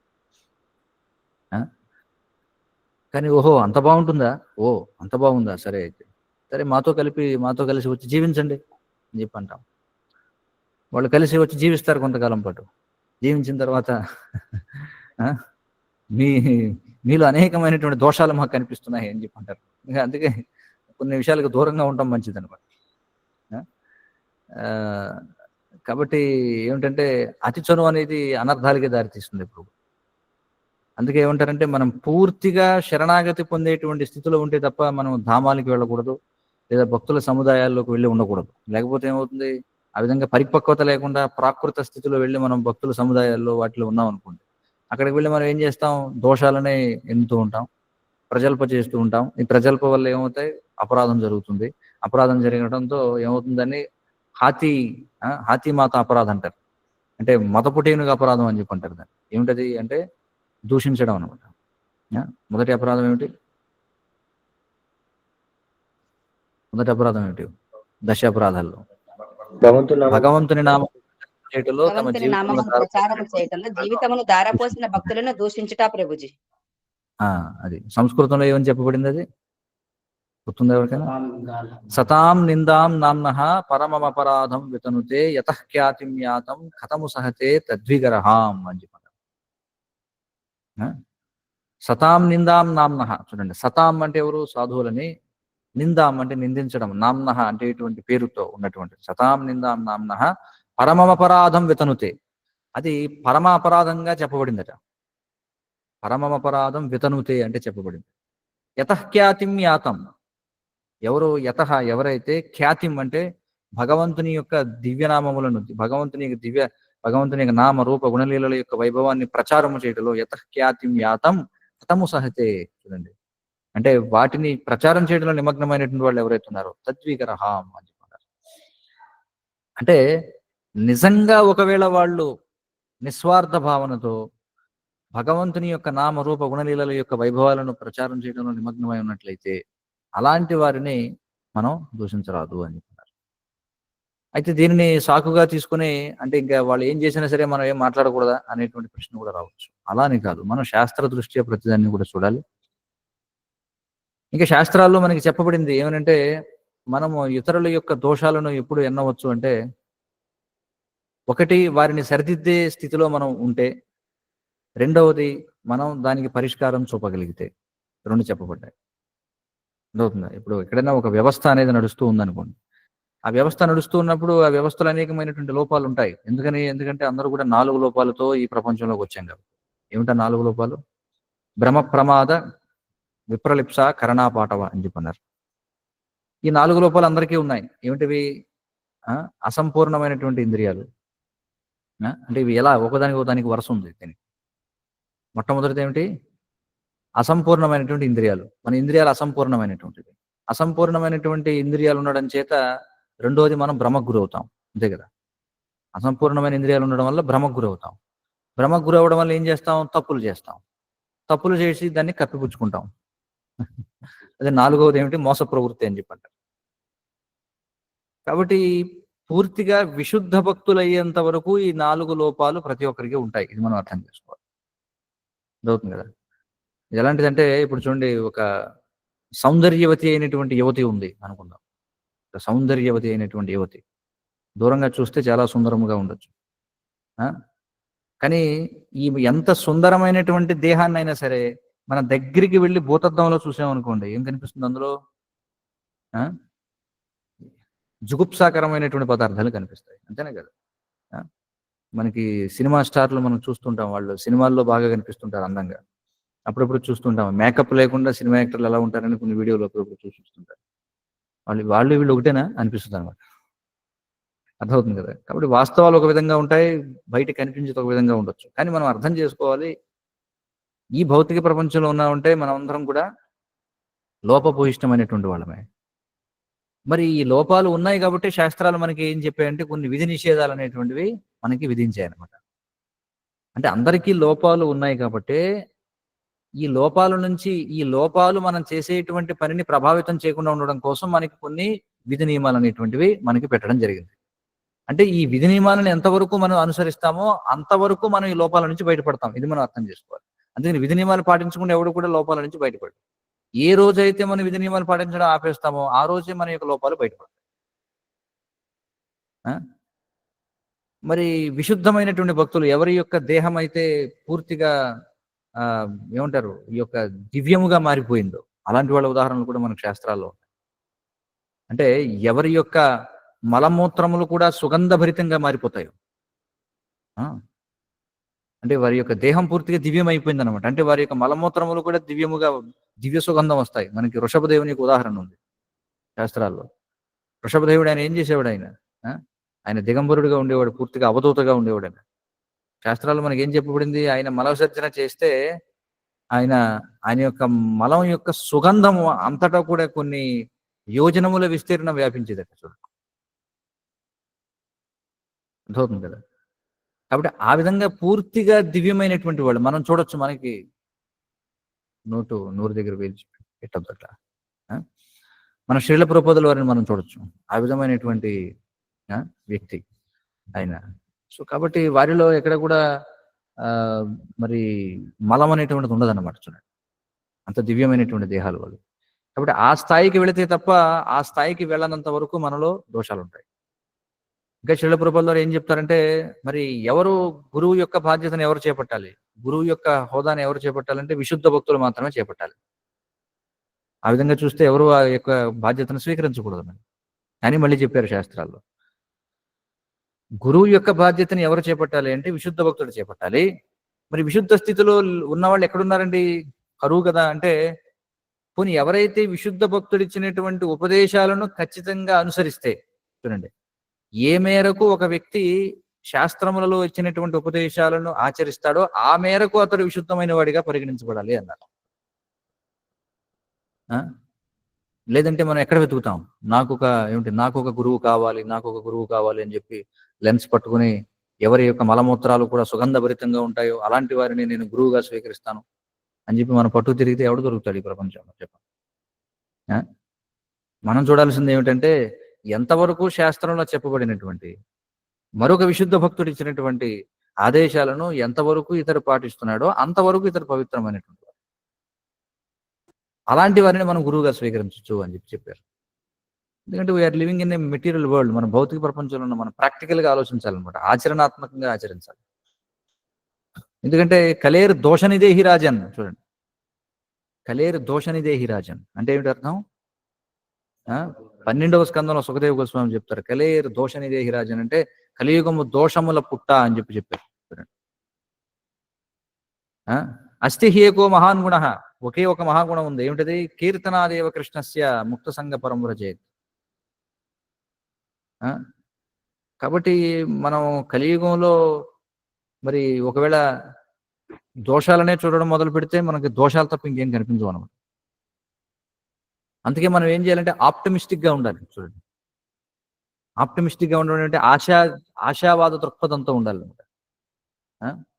కానీ ఓహో అంత బాగుంటుందా? ఓ అంత బాగుందా? సరే అయితే. సరే మాతో కలిసి వచ్చి జీవించండి అని చెప్పి అంటాం. వాళ్ళు కలిసి వచ్చి జీవిస్తారు కొంతకాలం పాటు. జీవించిన తర్వాత మీలో అనేకమైనటువంటి దోషాలు మాకు కనిపిస్తున్నాయి అని చెప్పి అంటారు. ఇంకా అందుకే కొన్ని విషయాలకు దూరంగా ఉండటం మంచిదన్నమాట. కాబట్టి ఏమిటంటే అతి చనువు అనేది అనర్థాలకే దారితీస్తుంది ఇప్పుడు. అందుకే ఏమంటారంటే మనం పూర్తిగా శరణాగతి పొందేటువంటి స్థితిలో ఉంటే తప్ప మనం ధామాలకి వెళ్ళకూడదు, లేదా భక్తుల సముదాయాల్లోకి వెళ్ళి ఉండకూడదు. లేకపోతే ఏమవుతుంది, ఆ విధంగా పరిపక్వత లేకుండా ప్రాకృత స్థితిలో వెళ్ళి మనం భక్తుల సముదాయాల్లో వాటిలో ఉన్నాం అనుకోండి, అక్కడికి వెళ్ళి మనం ఏం చేస్తాం, దోషాలనే ఎన్నుతూ ఉంటాం, ప్రజల్ప చేస్తూ ఉంటాం. ఈ ప్రజల్ప వల్ల ఏమవుతాయి, అపరాధం జరుగుతుంది. అపరాధం జరగడంతో ఏమవుతుందని హాతీ మాత అపరాధం అంటారు. అంటే మతపుటేనుగా అపరాధం అని చెప్పి అంటారు. దాన్ని ఏమిటది అంటే దూషించడం అనమాట. మొదటి అపరాధం ఏమిటి? దశ అపరాధాల్లో భగవంతుని నామం చేయటంలో తమ జీవితమును ధారపోసిన భక్తులను దూషించుట ప్రభుజీ. అది సంస్కృతంలో ఏమని చెప్పబడింది? అది గుర్తుందా ఎవరికైనా? సతాం నిందాం నామ్నః పరమమపరాధం వితనుతే యతః ఖ్యాతిం యాతం కథము సహతే తద్విగరహాం అని చెప్పారు. సతాం నిందాం నామ్నః. చూడండి, సతాం అంటే ఎవరు? సాధువులని. నిందాం అంటే నిందించడం. నామ్నః అంటే ఇటువంటి పేరుతో ఉన్నటువంటి. సతాం నిందాం నామ్నః పరమమపరాధం వితనుతే. అది పరమ అపరాధంగా చెప్పబడిందట. పరమమపరాధం వితనుతే అంటే చెప్పబడింది. యతః ఖ్యాతిం యాతం. ఎవరైతే ఖ్యాతిం అంటే భగవంతుని యొక్క దివ్యనామములను, భగవంతుని యొక్క నామ రూప గుణలీలల యొక్క వైభవాన్ని ప్రచారము చేయటంలో యతః ఖ్యాతిం యాతం కథము సహతే. చూడండి, అంటే వాటిని ప్రచారం చేయడంలో నిమగ్నమైనటువంటి వాళ్ళు ఎవరైతే ఉన్నారో తద్విగరహాం అని చెప్పారు. అంటే నిజంగా ఒకవేళ వాళ్ళు నిస్వార్థ భావనతో భగవంతుని యొక్క నామ రూప గుణలీలల యొక్క వైభవాలను ప్రచారం చేయడంలో నిమగ్నమై ఉన్నట్లయితే అలాంటి వారిని మనం దూషించరాదు అని చెప్పారు. అయితే దీనిని సాకుగా తీసుకుని, అంటే ఇంకా వాళ్ళు ఏం చేసినా సరే మనం ఏం మాట్లాడకూడదా అనేటువంటి ప్రశ్న కూడా రావచ్చు. అలానే కాదు, మనం శాస్త్ర దృష్ట్యా ప్రతిదాన్ని కూడా చూడాలి. ఇంకా శాస్త్రాల్లో మనకి చెప్పబడింది ఏమనంటే, మనము ఇతరుల యొక్క దోషాలను ఎప్పుడు ఎన్నవచ్చు అంటే, ఒకటి వారిని సరిదిద్దే స్థితిలో మనం ఉంటే, రెండవది మనం దానికి పరిష్కారం చూపగలిగితే. రెండు చెప్పబడ్డాయి. అర్థమవుతుందా? ఇప్పుడు ఎక్కడైనా ఒక వ్యవస్థ అనేది నడుస్తూ ఉందనుకోండి, ఆ వ్యవస్థ నడుస్తూ ఉన్నప్పుడు ఆ వ్యవస్థలో అనేకమైనటువంటి లోపాలు ఉంటాయి. ఎందుకంటే అందరూ కూడా 4 లోపాలతో ఈ ప్రపంచంలోకి వచ్చాం కాబట్టి. ఏమిటా 4 లోపాలు? భ్రమ ప్రమాద విప్రలిప్స కరణాపాటవ అని చెప్పన్నారు. ఈ 4 లోపాలు అందరికీ ఉన్నాయి. ఏమిటివి? అసంపూర్ణమైనటువంటి ఇంద్రియాలు. అంటే ఇవి ఎలా ఒకదానికి వరుస ఉంది దీనికి. మొట్టమొదటిది ఏమిటి? అసంపూర్ణమైనటువంటి ఇంద్రియాలు. మన ఇంద్రియాలు అసంపూర్ణమైనటువంటివి. అసంపూర్ణమైనటువంటి ఇంద్రియాలు ఉండడం చేత రెండోది మనం భ్రమకు గురవుతాం. అంతే కదా. అసంపూర్ణమైన ఇంద్రియాలు ఉండడం వల్ల భ్రమకు గురవుతాం. భ్రమకు గురవడం వల్ల ఏం చేస్తాం? తప్పులు చేస్తాం. తప్పులు చేసి దాన్ని కప్పిపుచ్చుకుంటాం. అదే 4వది ఏమిటి? మోస ప్రవృత్తి అని చెప్పంటారు. కాబట్టి పూర్తిగా విశుద్ధ భక్తులయ్యేంత వరకు ఈ 4 లోపాలు ప్రతి ఒక్కరికి ఉంటాయి. ఇది మనం అర్థం చేసుకోవాలి. అవుతుంది కదా. ఇది ఎలాంటిదంటే, ఇప్పుడు చూడండి, ఒక సౌందర్యవతి అయినటువంటి యువతి ఉంది అనుకుందాం. సౌందర్యవతి అయినటువంటి యువతి దూరంగా చూస్తే చాలా సుందరముగా ఉండొచ్చు. కానీ ఈ ఎంత సుందరమైనటువంటి దేహాన్ని అయినా సరే మన దగ్గరికి వెళ్ళి భూతద్దంలో చూసామనుకోండి, ఏం కనిపిస్తుంది అందులో? జుగుప్సాకరమైనటువంటి పదార్థాలు కనిపిస్తాయి. అంతేనే కదా. మనకి సినిమా స్టార్లు మనం చూస్తుంటాం, వాళ్ళు సినిమాల్లో బాగా కనిపిస్తుంటారు అందంగా. అప్పుడప్పుడు చూస్తుంటాం మేకప్ లేకుండా సినిమా యాక్టర్లు ఎలా ఉంటారని కొన్ని వీడియోలు అప్పుడప్పుడు చూస్తుంటారు. వాళ్ళు వీళ్ళు ఒకటేనా అనిపిస్తుంది అనమాట. అర్థమవుతుంది కదా. కాబట్టి వాస్తవాలు ఒక విధంగా ఉంటాయి, బయట కనిపించేది ఒక విధంగా ఉండొచ్చు. కానీ మనం అర్థం చేసుకోవాలి, ఈ భౌతిక ప్రపంచంలో ఉన్నామంటే మనం అందరం కూడా లోపభూయిష్టమైనటువంటి వాళ్ళమే. మరి ఈ లోపాలు ఉన్నాయి కాబట్టి శాస్త్రాలు మనకి ఏం చెప్పాయంటే కొన్ని విధి నిషేధాలు అనేటువంటివి మనకి విధించాయన్నమాట. అంటే అందరికీ లోపాలు ఉన్నాయి కాబట్టే ఈ లోపాలు మనం చేసేటువంటి పనిని ప్రభావితం చేయకుండా ఉండడం కోసం మనకి కొన్ని విధి నియమాలు అనేటువంటివి మనకి పెట్టడం జరిగింది. అంటే ఈ విధి నియమాలను ఎంతవరకు మనం అనుసరిస్తామో అంతవరకు మనం ఈ లోపాల నుంచి బయటపడతాం. ఇది మనం అర్థం చేసుకోవాలి. అందుకని విధి నియమాలు పాటించకుండా ఎవడు కూడా లోపాల నుంచి బయటపడడు. ఏ రోజైతే మనం విధి నియమాలు పాటించడం ఆపేస్తామో ఆ రోజే మన యొక్క లోపాలు బయటపడతాయి. ఆ? మరి విశుద్ధమైనటువంటి భక్తులు ఎవరి యొక్క దేహం అయితే పూర్తిగా ఆ ఏమంటారు ఈ యొక్క దివ్యముగా మారిపోయిందో అలాంటి వాళ్ళ ఉదాహరణలు కూడా మనకు శాస్త్రాల్లో ఉన్నాయి. అంటే ఎవరి యొక్క మలమూత్రములు కూడా సుగంధభరితంగా మారిపోతాయి. అంటే వారి యొక్క దేహం పూర్తిగా దివ్యం అయిపోయింది అనమాట. అంటే వారి యొక్క మలమూత్రములు కూడా దివ్య సుగంధం వస్తాయి. మనకి వృషభదేవుని యొక్క ఉదాహరణ ఉంది శాస్త్రాల్లో. వృషభదేవుడు ఆయన ఏం చేసేవాడు? ఆయన దిగంబరుడుగా ఉండేవాడు, పూర్తిగా అవధూతగా ఉండేవాడు. ఆయన శాస్త్రాల్లో మనకి ఏం చెప్పబడింది? ఆయన మల విసర్జన చేస్తే ఆయన యొక్క మలం యొక్క సుగంధము అంతటా కూడా కొన్ని యోజనముల విస్తీర్ణం వ్యాపించేదట. చూడండి, అర్థమవుతుంది కదా. కాబట్టి ఆ విధంగా పూర్తిగా దివ్యమైనటువంటి వాళ్ళు మనం చూడొచ్చు. మనకి నూరు దగ్గర వేచి పెట్టద్దు అట్లా. మన శ్రీల ప్రభుపాదుల వారిని మనం చూడొచ్చు, ఆ విధమైనటువంటి వ్యక్తి ఆయన. సో కాబట్టి వారిలో ఎక్కడ కూడా మరి మలం అనేటువంటిది ఉండదన్నమాట. చూడండి, అంత దివ్యమైనటువంటి దేహాలు వాళ్ళు. కాబట్టి ఆ స్థాయికి వెళితే తప్ప ఆ స్థాయికి వెళ్ళనంత వరకు మనలో దోషాలు ఉంటాయి. ఇంకా శ్రీల ప్రభుపాదుల వారు ఏం చెప్తారంటే, మరి ఎవరు గురువు యొక్క బాధ్యతను ఎవరు చేపట్టాలి? గురువు యొక్క హోదాను ఎవరు చేపట్టాలంటే విశుద్ధ భక్తులు మాత్రమే చేపట్టాలి. ఆ విధంగా చూస్తే ఎవరు ఆ యొక్క బాధ్యతను స్వీకరించకూడదు అని మళ్ళీ చెప్పారు శాస్త్రాల్లో. గురువు యొక్క బాధ్యతను ఎవరు చేపట్టాలి అంటే విశుద్ధ భక్తుడు చేపట్టాలి. మరి విశుద్ధ స్థితిలో ఉన్నవాళ్ళు ఎక్కడున్నారండి? కరువు కదా. అంటే పోనీ ఎవరైతే విశుద్ధ భక్తుడు ఇచ్చినటువంటి ఉపదేశాలను ఖచ్చితంగా అనుసరిస్తే, చూడండి, ఏ మేరకు ఒక వ్యక్తి శాస్త్రములలో ఇచ్చినటువంటి ఉపదేశాలను ఆచరిస్తాడో ఆ మేరకు అతడు విశుద్ధమైన వాడిగా పరిగణించబడాలి అన్నారు. లేదంటే మనం ఎక్కడ వెతుకుతాం? నాకు ఒక గురువు కావాలి అని చెప్పి లెన్స్ పట్టుకుని ఎవరి యొక్క మలమూత్రాలు కూడా సుగంధభరితంగా ఉంటాయో అలాంటి వారిని నేను గురువుగా స్వీకరిస్తాను అని చెప్పి మనం పట్టు తిరిగితే ఎవడు దొరుకుతాడు ఈ ప్రపంచంలో? చెప్పండి. మనం చూడాల్సింది ఏమిటంటే ఎంతవరకు శాస్త్రంలో చెప్పబడినటువంటి మరొక విశుద్ధ భక్తుడు ఇచ్చినటువంటి ఆదేశాలను ఎంతవరకు ఇతడు పాటిస్తున్నాడో అంతవరకు ఇతడు పవిత్రమైనటువంటి వాడు. అలాంటి వారిని మనం గురువుగా స్వీకరించవచ్చు అని చెప్పారు. ఎందుకంటే we are living in a material world. మన భౌతిక ప్రపంచంలో ఉన్న మనం ప్రాక్టికల్గా ఆలోచించాలన్నమాట, ఆచరణాత్మకంగా ఆచరించాలి. ఎందుకంటే కలేరు దోషనిదేహి రాజన్. చూడండి, కలేరు దోషనిదేహి రాజన్ అంటే ఏమిటి అర్థం? 12వ స్కందంలో సుఖదేవ గోస్వామి చెప్తారు, కలేరు దోషనిదేహి రాజన్ అంటే కలియుగము దోషముల పుట్ట అని చెప్పారు. చూడండి, అస్తి హేకో మహాన్ గుణ, ఒకే ఒక మహాగుణం ఉంది. ఏమిటది? కీర్తనాదేవ కృష్ణస్య ముక్త సంగ పరమురజేత్. కాబట్టి మనం కలియుగంలో మరి ఒకవేళ దోషాలనే చూడడం మొదలు పెడితే మనకి దోషాలు తప్ప ఇంకేం కనిపించవు అనమాట. అందుకే మనం ఏం చేయాలంటే ఆప్టమిస్టిక్ గా ఉండాలి. చూడండి, ఆప్టమిస్టిక్ గా ఉండడం అంటే ఆశావాద దృక్పథంతో ఉండాలి అనమాట.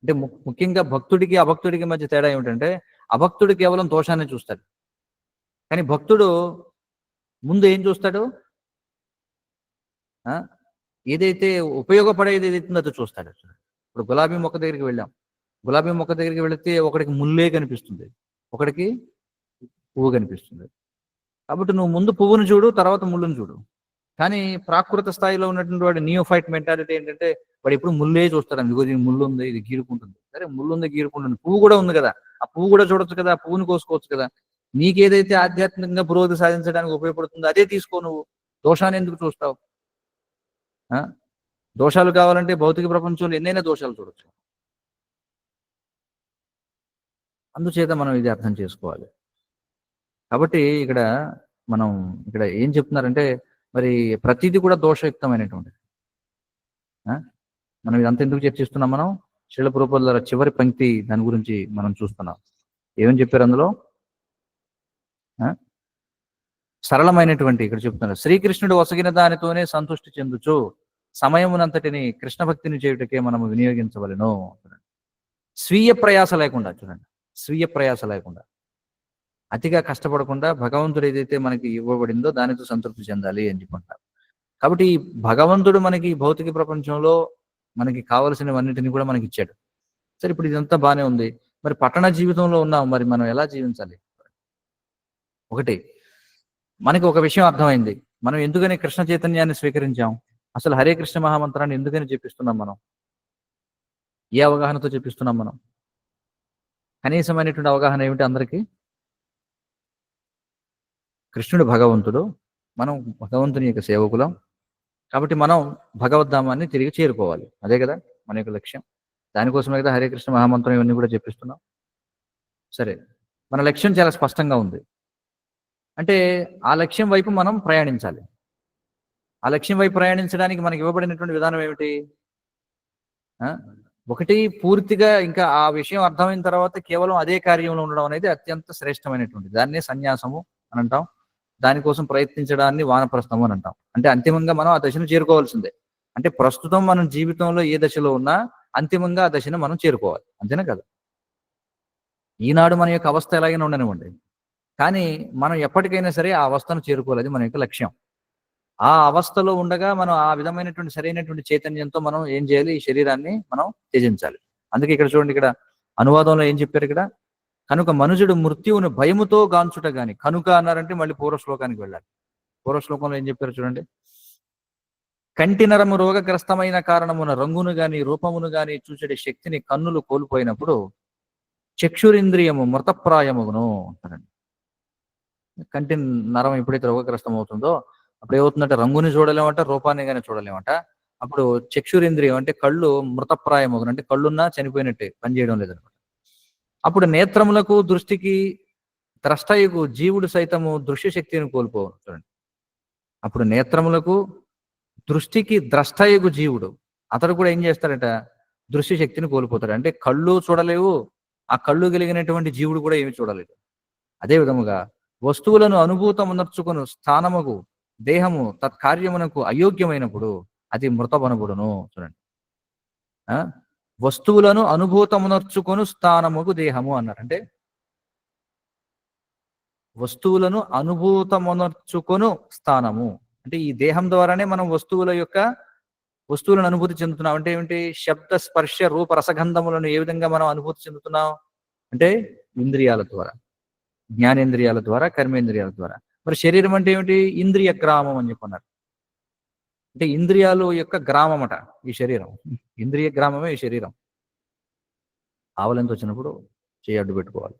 అంటే ముఖ్యంగా భక్తుడికి అభక్తుడికి మధ్య తేడా ఏమిటంటే అభక్తుడు కేవలం దోషాన్ని చూస్తాడు, కానీ భక్తుడు ముందు ఏం చూస్తాడు? ఏదైతే ఉపయోగపడేది ఏదైతుందో అది చూస్తాడు. ఇప్పుడు గులాబీ మొక్క దగ్గరికి వెళ్ళాం. గులాబీ మొక్క దగ్గరికి వెళితే ఒకడికి ముల్లే కనిపిస్తుంది, ఒకడికి పువ్వు కనిపిస్తుంది. కాబట్టి నువ్వు ముందు పువ్వును చూడు, తర్వాత ముళ్ళును చూడు. కానీ ప్రాకృత స్థాయిలో ఉన్నటువంటి వాడు నియోఫైట్ మెంటాలిటీ ఏంటంటే వాడు ఎప్పుడు ముల్లే చూస్తాడు. ఇదిగో దీనికి ముళ్ళు ఉంది, ఇది గీరుకుంటుంది. సరే, ముళ్ళు ఉంది, గీరుకుంటుంది, పువ్వు కూడా ఉంది కదా, ఆ పువ్వు కూడా చూడొచ్చు కదా, ఆ పువ్వుని కోసుకోవచ్చు కదా. నీకేదైతే ఆధ్యాత్మికంగా పురోగతి సాధించడానికి ఉపయోగపడుతుందో అదే తీసుకో. నువ్వు దోషాన్ని ఎందుకు చూస్తావు? దోషాలు కావాలంటే భౌతిక ప్రపంచంలో ఎన్నైనా దోషాలు చూడొచ్చు. అందుచేత మనం ఇది అర్థం చేసుకోవాలి. కాబట్టి ఇక్కడ ఏం చెప్తున్నారంటే మరి ప్రతిదీ కూడా దోషయుక్తమైనటువంటిది. ఆ? మనం ఇదంతా ఎందుకు చర్చిస్తున్నాం? మనం శ్రీల ప్రభుపాదుల చివరి పంక్తి దాని గురించి మనం చూస్తున్నాం. ఏమని చెప్పారు అందులో? ఆ? సరళమైనటువంటి ఇక్కడ చెప్తున్నారు, శ్రీకృష్ణుడు ఒసగిన దానితోనే సంతృష్టి చెందుచు సమయమునంతటిని కృష్ణ భక్తిని చేయుటకే మనము వినియోగించవలెను. స్వీయ ప్రయాస లేకుండా, చూడండి, స్వీయ ప్రయాస లేకుండా, అతిగా కష్టపడకుండా భగవంతుడు ఏదైతే మనకి ఇవ్వబడిందో దానితో సంతృప్తి చెందాలి అని చెప్పుకుంటారు. కాబట్టి ఈ భగవంతుడు మనకి ఈ భౌతిక ప్రపంచంలో మనకి కావలసినవన్నిటిని కూడా మనకి ఇచ్చాడు. సరే, ఇప్పుడు ఇదంతా బానే ఉంది. మరి పట్టణ జీవితంలో ఉన్నాం, మరి మనం ఎలా జీవించాలి? ఒకటి, మనకి ఒక విషయం అర్థమైంది. మనం ఎందుకని కృష్ణ చైతన్యాన్ని స్వీకరించాం? అసలు హరే కృష్ణ మహామంత్రాన్ని ఎందుకని చెప్పిస్తున్నాం మనం? ఏ అవగాహనతో చెప్పిస్తున్నాం మనం? కనీసమైనటువంటి అవగాహన ఏమిటి అందరికీ? కృష్ణుడు భగవంతుడు, మనం భగవంతుని యొక్క సేవకులం. కాబట్టి మనం భగవద్ధామాన్ని తిరిగి చేరుకోవాలి. అదే కదా మన యొక్క లక్ష్యం. దానికోసమే కదా హరే కృష్ణ మహామంత్రం ఇవన్నీ కూడా చెప్పిస్తున్నాం. సరే, మన లక్ష్యం చాలా స్పష్టంగా ఉంది. అంటే ఆ లక్ష్యం వైపు మనం ప్రయాణించాలి. ఆ లక్ష్యం వైపు ప్రయాణించడానికి మనకి ఇవ్వబడినటువంటి విధానం ఏమిటి? ఒకటి, పూర్తిగా ఇంకా ఆ విషయం అర్థమైన తర్వాత కేవలం అదే కార్యంలో ఉండడం అనేది అత్యంత శ్రేష్టమైనటువంటిది. దాన్నే సన్యాసము అని అంటాం. దానికోసం ప్రయత్నించడాన్ని వానప్రస్థము అని అంటాం. అంటే అంతిమంగా మనం ఆ దశను చేరుకోవాల్సిందే. అంటే ప్రస్తుతం మనం జీవితంలో ఏ దశలో ఉన్నా అంతిమంగా ఆ దశను మనం చేరుకోవాలి. అంతేనా కదా? ఈనాడు మన యొక్క అవస్థ ఎలాగైనా ఉండనివ్వండి, కానీ మనం ఎప్పటికైనా సరే ఆ అవస్థను చేరుకోవాలి. మన యొక్క లక్ష్యం. ఆ అవస్థలో ఉండగా మనం ఆ విధమైనటువంటి సరైనటువంటి చైతన్యంతో మనం ఏం చేయాలి? ఈ శరీరాన్ని మనం త్యజించాలి. అందుకే ఇక్కడ చూడండి, ఇక్కడ అనువాదంలో ఏం చెప్పారు ఇక్కడ? కనుక మనుషుడు మృత్యువును భయముతో గాంచుట గాని. కనుక అన్నారంటే మళ్ళీ పూర్వ శ్లోకానికి వెళ్ళాలి. పూర్వ శ్లోకంలో ఏం చెప్పారు చూడండి. కంటి నరము రోగగ్రస్తమైన కారణమున రంగును గాని రూపమును గాని చూచే శక్తిని కన్నులు కోల్పోయినప్పుడు చక్షురింద్రియము మృతప్రాయమును అంటారండి. కంటి నరం ఎప్పుడైతే రోగగ్రస్తం అవుతుందో అప్పుడు ఏమవుతుందంటే రంగుని చూడలేమంట, రూపాన్ని కానీ చూడలేమంట. అప్పుడు చక్షురింద్రియం అంటే కళ్ళు మృతప్రాయమగును, అంటే కళ్ళున్నా చనిపోయినట్టే, పనిచేయడం లేదనమాట. అప్పుడు నేత్రములకు దృష్టికి ద్రష్టయుకు జీవుడు సైతము దృశ్య శక్తిని కోల్పోవను. చూడండి, అప్పుడు నేత్రములకు దృష్టికి ద్రష్టయుగు జీవుడు అతడు కూడా ఏం చేస్తాడట? దృశ్య శక్తిని కోల్పోతాడు. అంటే కళ్ళు చూడలేవు, ఆ కళ్ళు కలిగినటువంటి జీవుడు కూడా ఏమి చూడలేదు. అదే విధముగా వస్తువులను అనుభూతమునర్చుకుని స్థానముకు దేహము తత్కార్యమునకు అయోగ్యమైనప్పుడు అది మృతబనబడును. చూడండి, వస్తువులను అనుభూతమునర్చుకొను స్థానముకు దేహము అన్నారు. అంటే వస్తువులను అనుభూతమునర్చుకొను స్థానము అంటే ఈ దేహం ద్వారానే మనం వస్తువులను అనుభూతి చెందుతున్నాం. అంటే ఏమిటి? శబ్ద స్పర్శ రూప రసగంధములను ఏ విధంగా మనం అనుభూతి చెందుతున్నాం అంటే ఇంద్రియాల ద్వారా, జ్ఞానేంద్రియాల ద్వారా, కర్మేంద్రియాల ద్వారా. మరి శరీరం అంటే ఏమిటి? ఇంద్రియ గ్రామం అని చెప్పున్నారు. అంటే ఇంద్రియాలు యొక్క గ్రామం అట ఈ శరీరం. ఇంద్రియ గ్రామమే ఈ శరీరం. ఆవలింత వచ్చినప్పుడు చేయి అడ్డు పెట్టుకోవాలి.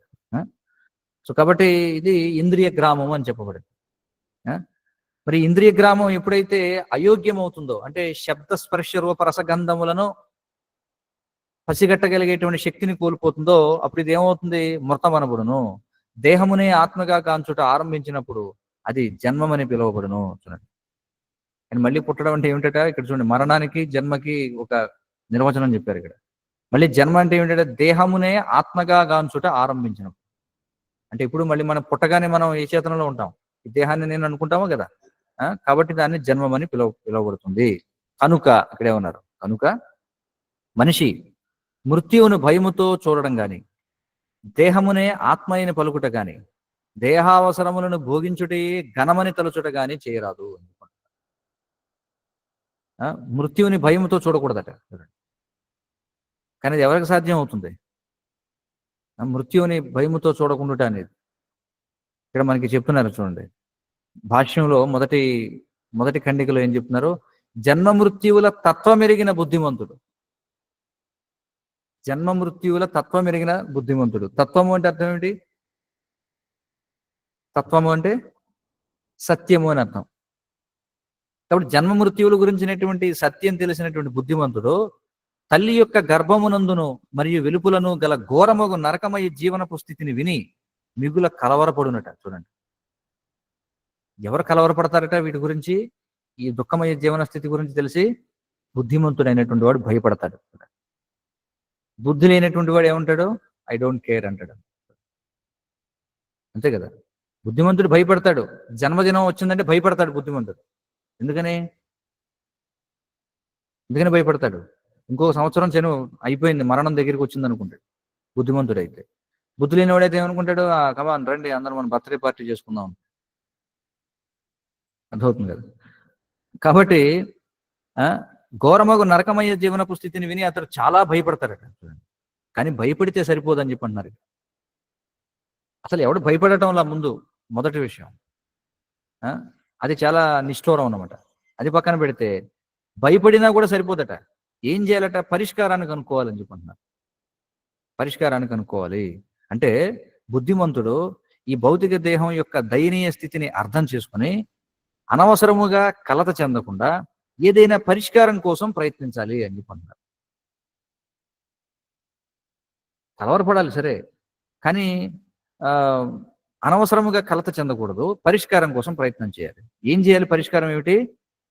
సో కాబట్టి ఇది ఇంద్రియ గ్రామం అని చెప్పబడింది. మరి ఇంద్రియ గ్రామం ఎప్పుడైతే అయోగ్యం అవుతుందో, అంటే శబ్ద స్పర్శ రూప రసగంధములను పసిగట్టగలిగేటువంటి శక్తిని కోల్పోతుందో అప్పుడు ఇది ఏమవుతుంది? మృతమనబడును. దేహమునే ఆత్మగా కాంచుట ఆరంభించినప్పుడు అది జన్మమని పిలువబడును. చూడండి, అండ్ మళ్ళీ పుట్టడం అంటే ఏమిటట? ఇక్కడ చూడండి, మరణానికి జన్మకి ఒక నిర్వచనం చెప్పారు ఇక్కడ. మళ్ళీ జన్మ అంటే ఏమిటంటే దేహమునే ఆత్మగా గాంచుట ఆరంభించినప్పుడు. అంటే ఇప్పుడు మళ్ళీ మనం పుట్టగానే మనం ఏ చేతనలో ఉంటాం? ఈ దేహాన్ని నేను అనుకుంటామో కదా. కాబట్టి దాన్ని జన్మమని పిలువబడుతుంది. కనుక ఇక్కడే ఉన్నారు. కనుక మనిషి మృత్యువును భయముతో చూడడం గాని, దేహమునే ఆత్మ అయిన పలుకుట గాని, దేహావసరములను భోగించుటే ఘనమని తలుచుట గాని చేయరాదు. మృత్యువుని భయముతో చూడకూడదట. కానీ అది ఎవరికి సాధ్యం అవుతుంది? మృత్యువుని భయముతో చూడకుండా అనేది ఇక్కడ మనకి చెప్తున్నారు. చూడండి, భాష్యంలో మొదటి ఖండికలో ఏం చెప్తున్నారు? జన్మ మృత్యువుల తత్వమెరిగిన బుద్ధిమంతుడు. జన్మ మృత్యువుల తత్వమెరిగిన బుద్ధిమంతుడు. తత్వము అంటే అర్థం ఏమిటి? తత్వము అంటే సత్యము అని అర్థం. కాబట్టి జన్మ మృత్యువుల గురించినటువంటి సత్యం తెలిసినటువంటి బుద్ధిమంతుడు తల్లి యొక్క గర్భమునందును మరియు వెలుపులను గల ఘోరమగు నరకమయ జీవనపు స్థితిని విని మిగుల కలవరపడునట. చూడండి, ఎవరు కలవరపడతారట వీటి గురించి? ఈ దుఃఖమయ జీవన స్థితి గురించి తెలిసి బుద్ధిమంతుడైనటువంటి వాడు భయపడతాడు. బుద్ధి లేనటువంటి వాడు ఏమంటాడు? ఐ డోంట్ కేర్ అంటాడు. అంతే కదా! బుద్ధిమంతుడు భయపడతాడు. జన్మదినం వచ్చిందంటే భయపడతాడు బుద్ధిమంతుడు. ఎందుకని? ఎందుకని భయపడతాడు? ఇంకో సంవత్సరం అయిపోయింది, మరణం దగ్గరికి వచ్చిందనుకుంటాడు బుద్ధిమంతుడైతే. బుద్ధి లేనివాడైతే ఏమనుకుంటాడు? కమాన్ రండి అందరం మనం బర్త్‌డే పార్టీ చేసుకుందాం. అర్థమవుతుంది కదా! కాబట్టి ఘోరమగు నరకమయ జీవనపు స్థితిని విని అతడు చాలా భయపడతాడట. కానీ భయపడితే సరిపోదని చెప్పి అంటున్నారు. అసలు ఎవడు భయపడటంలా ముందు మొదటి విషయం. అది చాలా నిష్ఠూరం అన్నమాట. అది పక్కన పెడితే భయపడినా కూడా సరిపోదట. ఏం చేయాలట? పరిష్కారాన్ని కనుక్కోవాలని చెప్పి అంటున్నారు. పరిష్కారాన్ని కనుక్కోవాలి అంటే బుద్ధిమంతుడు ఈ భౌతిక దేహం యొక్క దయనీయ స్థితిని అర్థం చేసుకుని అనవసరముగా కలత చెందకుండా ఏదైనా పరిష్కారం కోసం ప్రయత్నించాలి అని చెప్పి అంటున్నారు. కలవరపడాలి సరే, కానీ అనవసరముగా కలత చెందకూడదు. పరిష్కారం కోసం ప్రయత్నం చేయాలి. ఏం చేయాలి? పరిష్కారం ఏమిటి?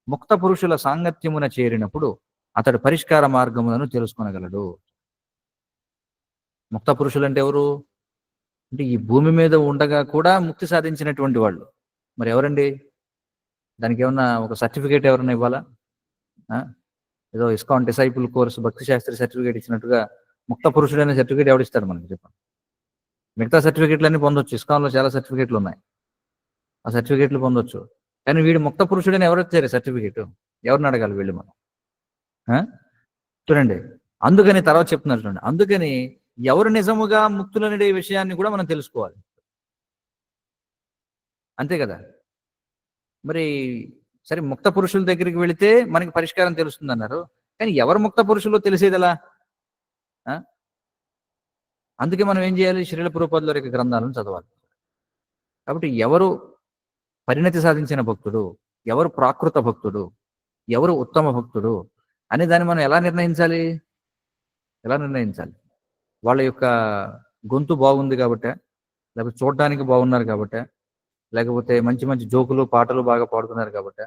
ముక్త పురుషుల సాంగత్యమున చేరినప్పుడు అతడు పరిష్కార మార్గములను తెలుసుకొనగలడు. ముక్త పురుషులు అంటే ఎవరు? అంటే ఈ భూమి మీద ఉండగా కూడా ముక్తి సాధించినటువంటి వాళ్ళు. మరి ఎవరండి? దానికి ఏమన్నా ఒక సర్టిఫికేట్ ఎవరన్నా ఇవ్వాలా? ఏదో ఇస్కాన్ డిసైపుల్ కోర్సు భక్తి శాస్త్రి సర్టిఫికేట్ ఇచ్చినట్టుగా ముక్త పురుషుడు అనే సర్టిఫికేట్ ఎవడిస్తాడు మనకి చెప్పండి? మిగతా సర్టిఫికేట్లన్నీ పొందొచ్చు. ఇస్కాన్లో చాలా సర్టిఫికేట్లు ఉన్నాయి. ఆ సర్టిఫికేట్లు పొందొచ్చు. కానీ వీడు ముక్త పురుషుడని ఎవరు వచ్చారు సర్టిఫికేట్? ఎవరిని అడగాలి వీళ్ళు మనం? చూడండి, అందుకని తర్వాత చెప్తున్నారు చూడండి, అందుకని ఎవరు నిజముగా ముక్తులనే విషయాన్ని కూడా మనం తెలుసుకోవాలి. అంతే కదా! మరి సరే, ముక్త పురుషుల దగ్గరికి వెళితే మనకి పరిష్కారం తెలుస్తుంది అన్నారు. కానీ ఎవరు ముక్త పురుషులో తెలిసేది ఎలా? అందుకే మనం ఏం చేయాలి? శ్రీల ప్రభుపాదుల యొక్క గ్రంథాలను చదవాలి. కాబట్టి ఎవరు పరిణతి సాధించిన భక్తుడు, ఎవరు ప్రాకృత భక్తుడు, ఎవరు ఉత్తమ భక్తుడు అనే దాన్ని మనం ఎలా నిర్ణయించాలి? వాళ్ళ యొక్క గొంతు బాగుంది కాబట్టే, లేకపోతే చూడడానికి బాగున్నారు కాబట్టే, లేకపోతే మంచి మంచి జోకులు పాటలు బాగా పాడుతున్నారు కాబట్టే,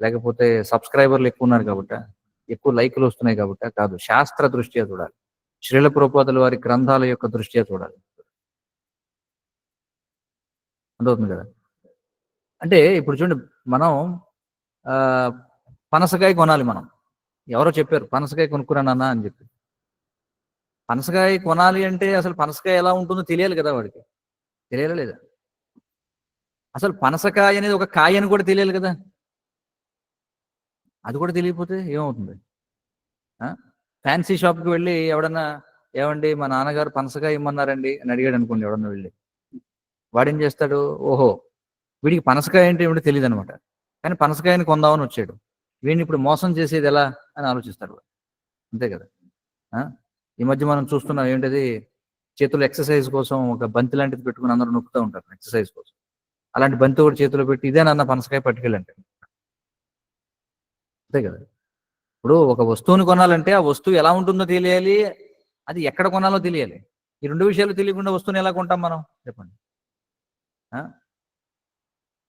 లేకపోతే సబ్స్క్రైబర్లు ఎక్కువ ఉన్నారు కాబట్టే, ఎక్కువ లైకులు వస్తున్నాయి కాబట్టే కాదు. శాస్త్ర దృష్ట్యా చూడాలి. శ్రీల ప్రభుపాదుల వారి గ్రంథాల యొక్క దృష్ట్యా చూడాలి. అర్థమవుతుంది కదా? అంటే ఇప్పుడు చూడండి, మనం పనసకాయ కొనాలి. మనం ఎవరో చెప్పారు పనసకాయ కొనుక్కురానన్నా అని చెప్పి. పనసకాయ కొనాలి అంటే అసలు పనసకాయ ఎలా ఉంటుందో తెలియాలి కదా వాడికి. తెలియాలా లేదా? అసలు పనసకాయ అనేది ఒక కాయ అని కూడా తెలియాలి కదా. అది కూడా తెలియకపోతే ఏమవుతుంది? ఫ్యాన్సీ షాప్కి వెళ్ళి ఎవడన్నా, ఏమండి మా నాన్నగారు పనసకాయ ఇమ్మన్నారండి అని అడిగాడు అనుకోండి ఎవడన్నా వెళ్ళి, వాడేం చేస్తాడు? ఓహో, వీడికి పనసకాయ అంటే ఏమిటో తెలియదు అనమాట. కానీ పనసకాయని కొందామని వచ్చాడు. వీడిని ఇప్పుడు మోసం చేసేది ఎలా అని ఆలోచిస్తాడు. అంతే కదా. ఈ మధ్య మనం చూస్తున్నాం ఏంటది, చేతులు ఎక్సర్సైజ్ కోసం ఒక బంతి లాంటిది పెట్టుకుని అందరూ నొక్కుతూ ఉంటారు ఎక్సర్సైజ్ కోసం. అలాంటి బంతి కూడా చేతిలో పెట్టి ఇదేనన్న పనసకాయ పట్టుకెళ్ళంటే. అంతే కదా. ఇప్పుడు ఒక వస్తువుని కొనాలంటే ఆ వస్తువు ఎలా ఉంటుందో తెలియాలి, అది ఎక్కడ కొనాలో తెలియాలి. ఈ రెండు విషయాలు తెలియకుండా వస్తువుని ఎలా కొంటాం మనం చెప్పండి?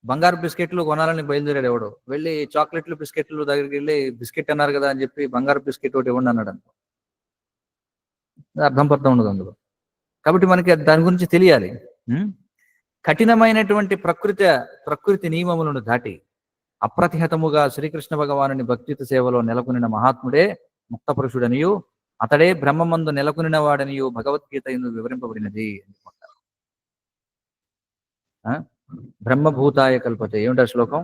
బంగారు బిస్కెట్లు కొనాలని బయలుదేరాడు ఎవడు, వెళ్ళి చాక్లెట్లు బిస్కెట్లు దగ్గరికి వెళ్ళి బిస్కెట్ అన్నారు కదా అని చెప్పి బంగారు బిస్కెట్ ఒకటి ఇవ్వండి అన్నాడు అనుకో, అర్థం పర్థం ఉండదు అందులో. కాబట్టి మనకి దాని గురించి తెలియాలి. కఠినమైనటువంటి ప్రకృతి నియమములను దాటి అప్రతిహతముగా శ్రీకృష్ణ భగవానుని భక్తియుత సేవలో నెలకొనిన మహాత్ముడే ముక్త పురుషుడనియు అతడే బ్రహ్మమందు నెలకొనిన వాడనియు భగవద్గీత ఎందు వివరింపబడినది. బ్రహ్మభూతాయ కల్పతే. ఏమిటా శ్లోకం?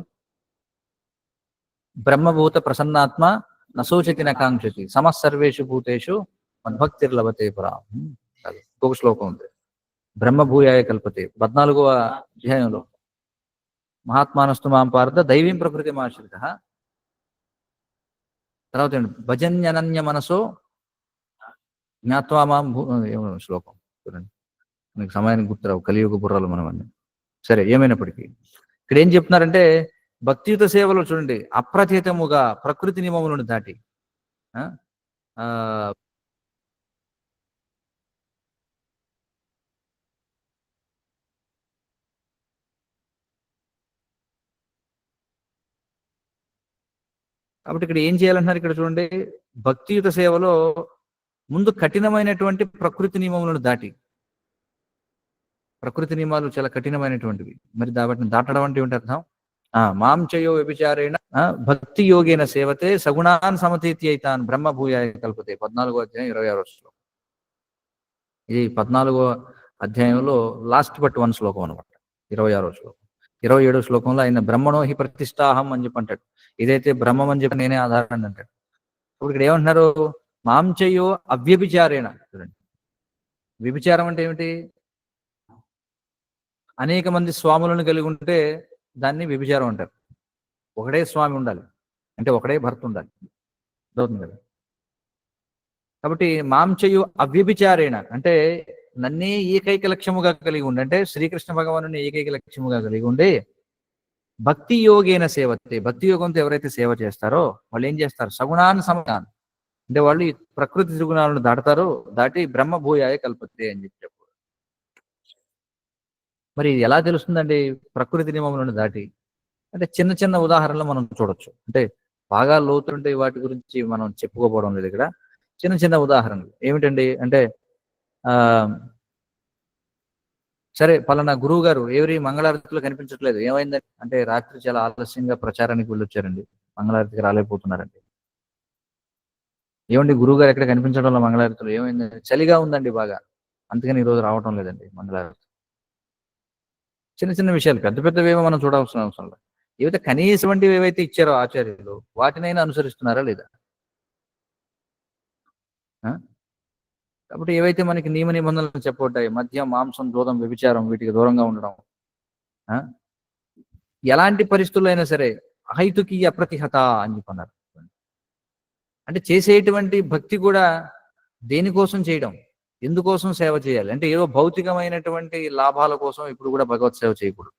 బ్రహ్మభూత ప్రసన్నాత్మ నశోచతి నకాంక్షతి సమస్సర్వేషు భూతేషు మద్భక్తిర్లభతే పురా. ఇంకొక శ్లోకం ఉంది, బ్రహ్మభూయాయ కల్పతే, 14వ అధ్యాయంలో. మహాత్మానస్తు మాం పార్థ దైవీం ప్రకృతి ఆశ్రిత. తర్వాత భజన్యనన్య మనసో జ్ఞాత్వా మాం శ్లోకం చూడండి, మనకి సమయానికి గుర్తురావు, కలియుగ బుర్రలు మనం అన్నీ. సరే, ఏమైనప్పటికీ ఇక్కడ ఏం చెప్తున్నారంటే భక్తియుత సేవలో చూడండి, అప్రతిహితముగా ప్రకృతి నియమములను దాటి కాబట్టి ఇక్కడ ఏం చేయాలంటున్నారు ఇక్కడ చూడండి, భక్తియుత సేవలో ముందు కఠినమైనటువంటి ప్రకృతి నియమములను దాటి, ప్రకృతి నియమాలు చాలా కఠినమైనటువంటివి, మరి వాటిని దాటడం అంటే ఏమిటి అర్థం? మాం చేయో వ్యభిచారేణ భక్తి యోగేన సేవతే సగుణాన్ సమతీతి అయితాన్ బ్రహ్మభూయాయ కల్పతే. 14వ అధ్యాయం 26వ శ్లోకం. ఇది 14వ అధ్యాయంలో లాస్ట్ బట్ 1 శ్లోకం అనమాట. 26వ శ్లోకం. 27వ శ్లోకంలో ఆయన బ్రహ్మణో హి ప్రతిష్టాహం అని చెప్పి అంటాడు. ఇదైతే బ్రహ్మం అని చెప్పి నేనే ఆధారం అంటాడు. ఇప్పుడు ఇక్కడ ఏమంటున్నారు? మాం చేయో అవ్యభిచారేణ. చూడండి, వ్యభిచారం అంటే ఏమిటి? అనేక మంది స్వాములను కలిగి ఉంటే దాన్ని వ్యభిచారం అంటారు. ఒకడే స్వామి ఉండాలి, అంటే ఒకడే భర్త ఉండాలి, అవుతుంది కదా. కాబట్టి మాంచయు అవ్యభిచారేణ అంటే నన్నే ఏకైక లక్ష్యముగా కలిగి ఉండి, అంటే శ్రీకృష్ణ భగవాను ఏకైక లక్ష్యముగా కలిగి ఉండి భక్తి యోగేన సేవతే, భక్తి యోగంతో ఎవరైతే సేవ చేస్తారో వాళ్ళు ఏం చేస్తారు? సగుణాన్ సమాన్, అంటే వాళ్ళు ఈ ప్రకృతి త్రిగుణాలను దాటతారో, దాటి బ్రహ్మభూయాయ కల్పతే అని చెప్పి. మరి ఇది ఎలా తెలుస్తుందండి ప్రకృతి నియమములను దాటి? అంటే చిన్న చిన్న ఉదాహరణలు మనం చూడొచ్చు. అంటే బాగా లోతుంటే వాటి గురించి మనం చెప్పుకోపోవడం లేదు ఇక్కడ. చిన్న చిన్న ఉదాహరణలు ఏమిటండి అంటే, సరే పలానా గురువు గారు ఎవరి మంగళారతిలో కనిపించట్లేదు, ఏమైందండి అంటే రాత్రి చాలా ఆలస్యంగా ప్రచారానికి వెళ్ళొచ్చారండి, మంగళారతికి రాలేకపోతున్నారండి. ఏమండి గురువు గారు ఎక్కడ కనిపించడం వల్ల మంగళారతిలో ఏమైందండి? చలిగా ఉందండి బాగా, అందుకని ఈరోజు రావటం లేదండి మంగళారతి. చిన్న చిన్న విషయాలు, పెద్ద పెద్దవేమో మనం చూడాల్సిన అవసరం లేదు. ఏవైతే కనీసం వంటివి ఏవైతే ఇచ్చారో ఆచార్యులు వాటినైనా అనుసరిస్తున్నారా లేదా? కాబట్టి ఏవైతే మనకి నియమ నిబంధనలు చెప్పబడ్డాయి, మద్యం, మాంసం, దూదం, వ్యభిచారం, వీటికి దూరంగా ఉండడం, ఎలాంటి పరిస్థితుల్లో అయినా సరే అహైతుకి అప్రతిహత అని చెప్పన్నారు. అంటే చేసేటువంటి భక్తి కూడా దేనికోసం చేయడం, ఎందుకోసం సేవ చేయాలి అంటే ఏదో భౌతికమైనటువంటి లాభాల కోసం ఇప్పుడు కూడా భగవత్ సేవ చేయకూడదు.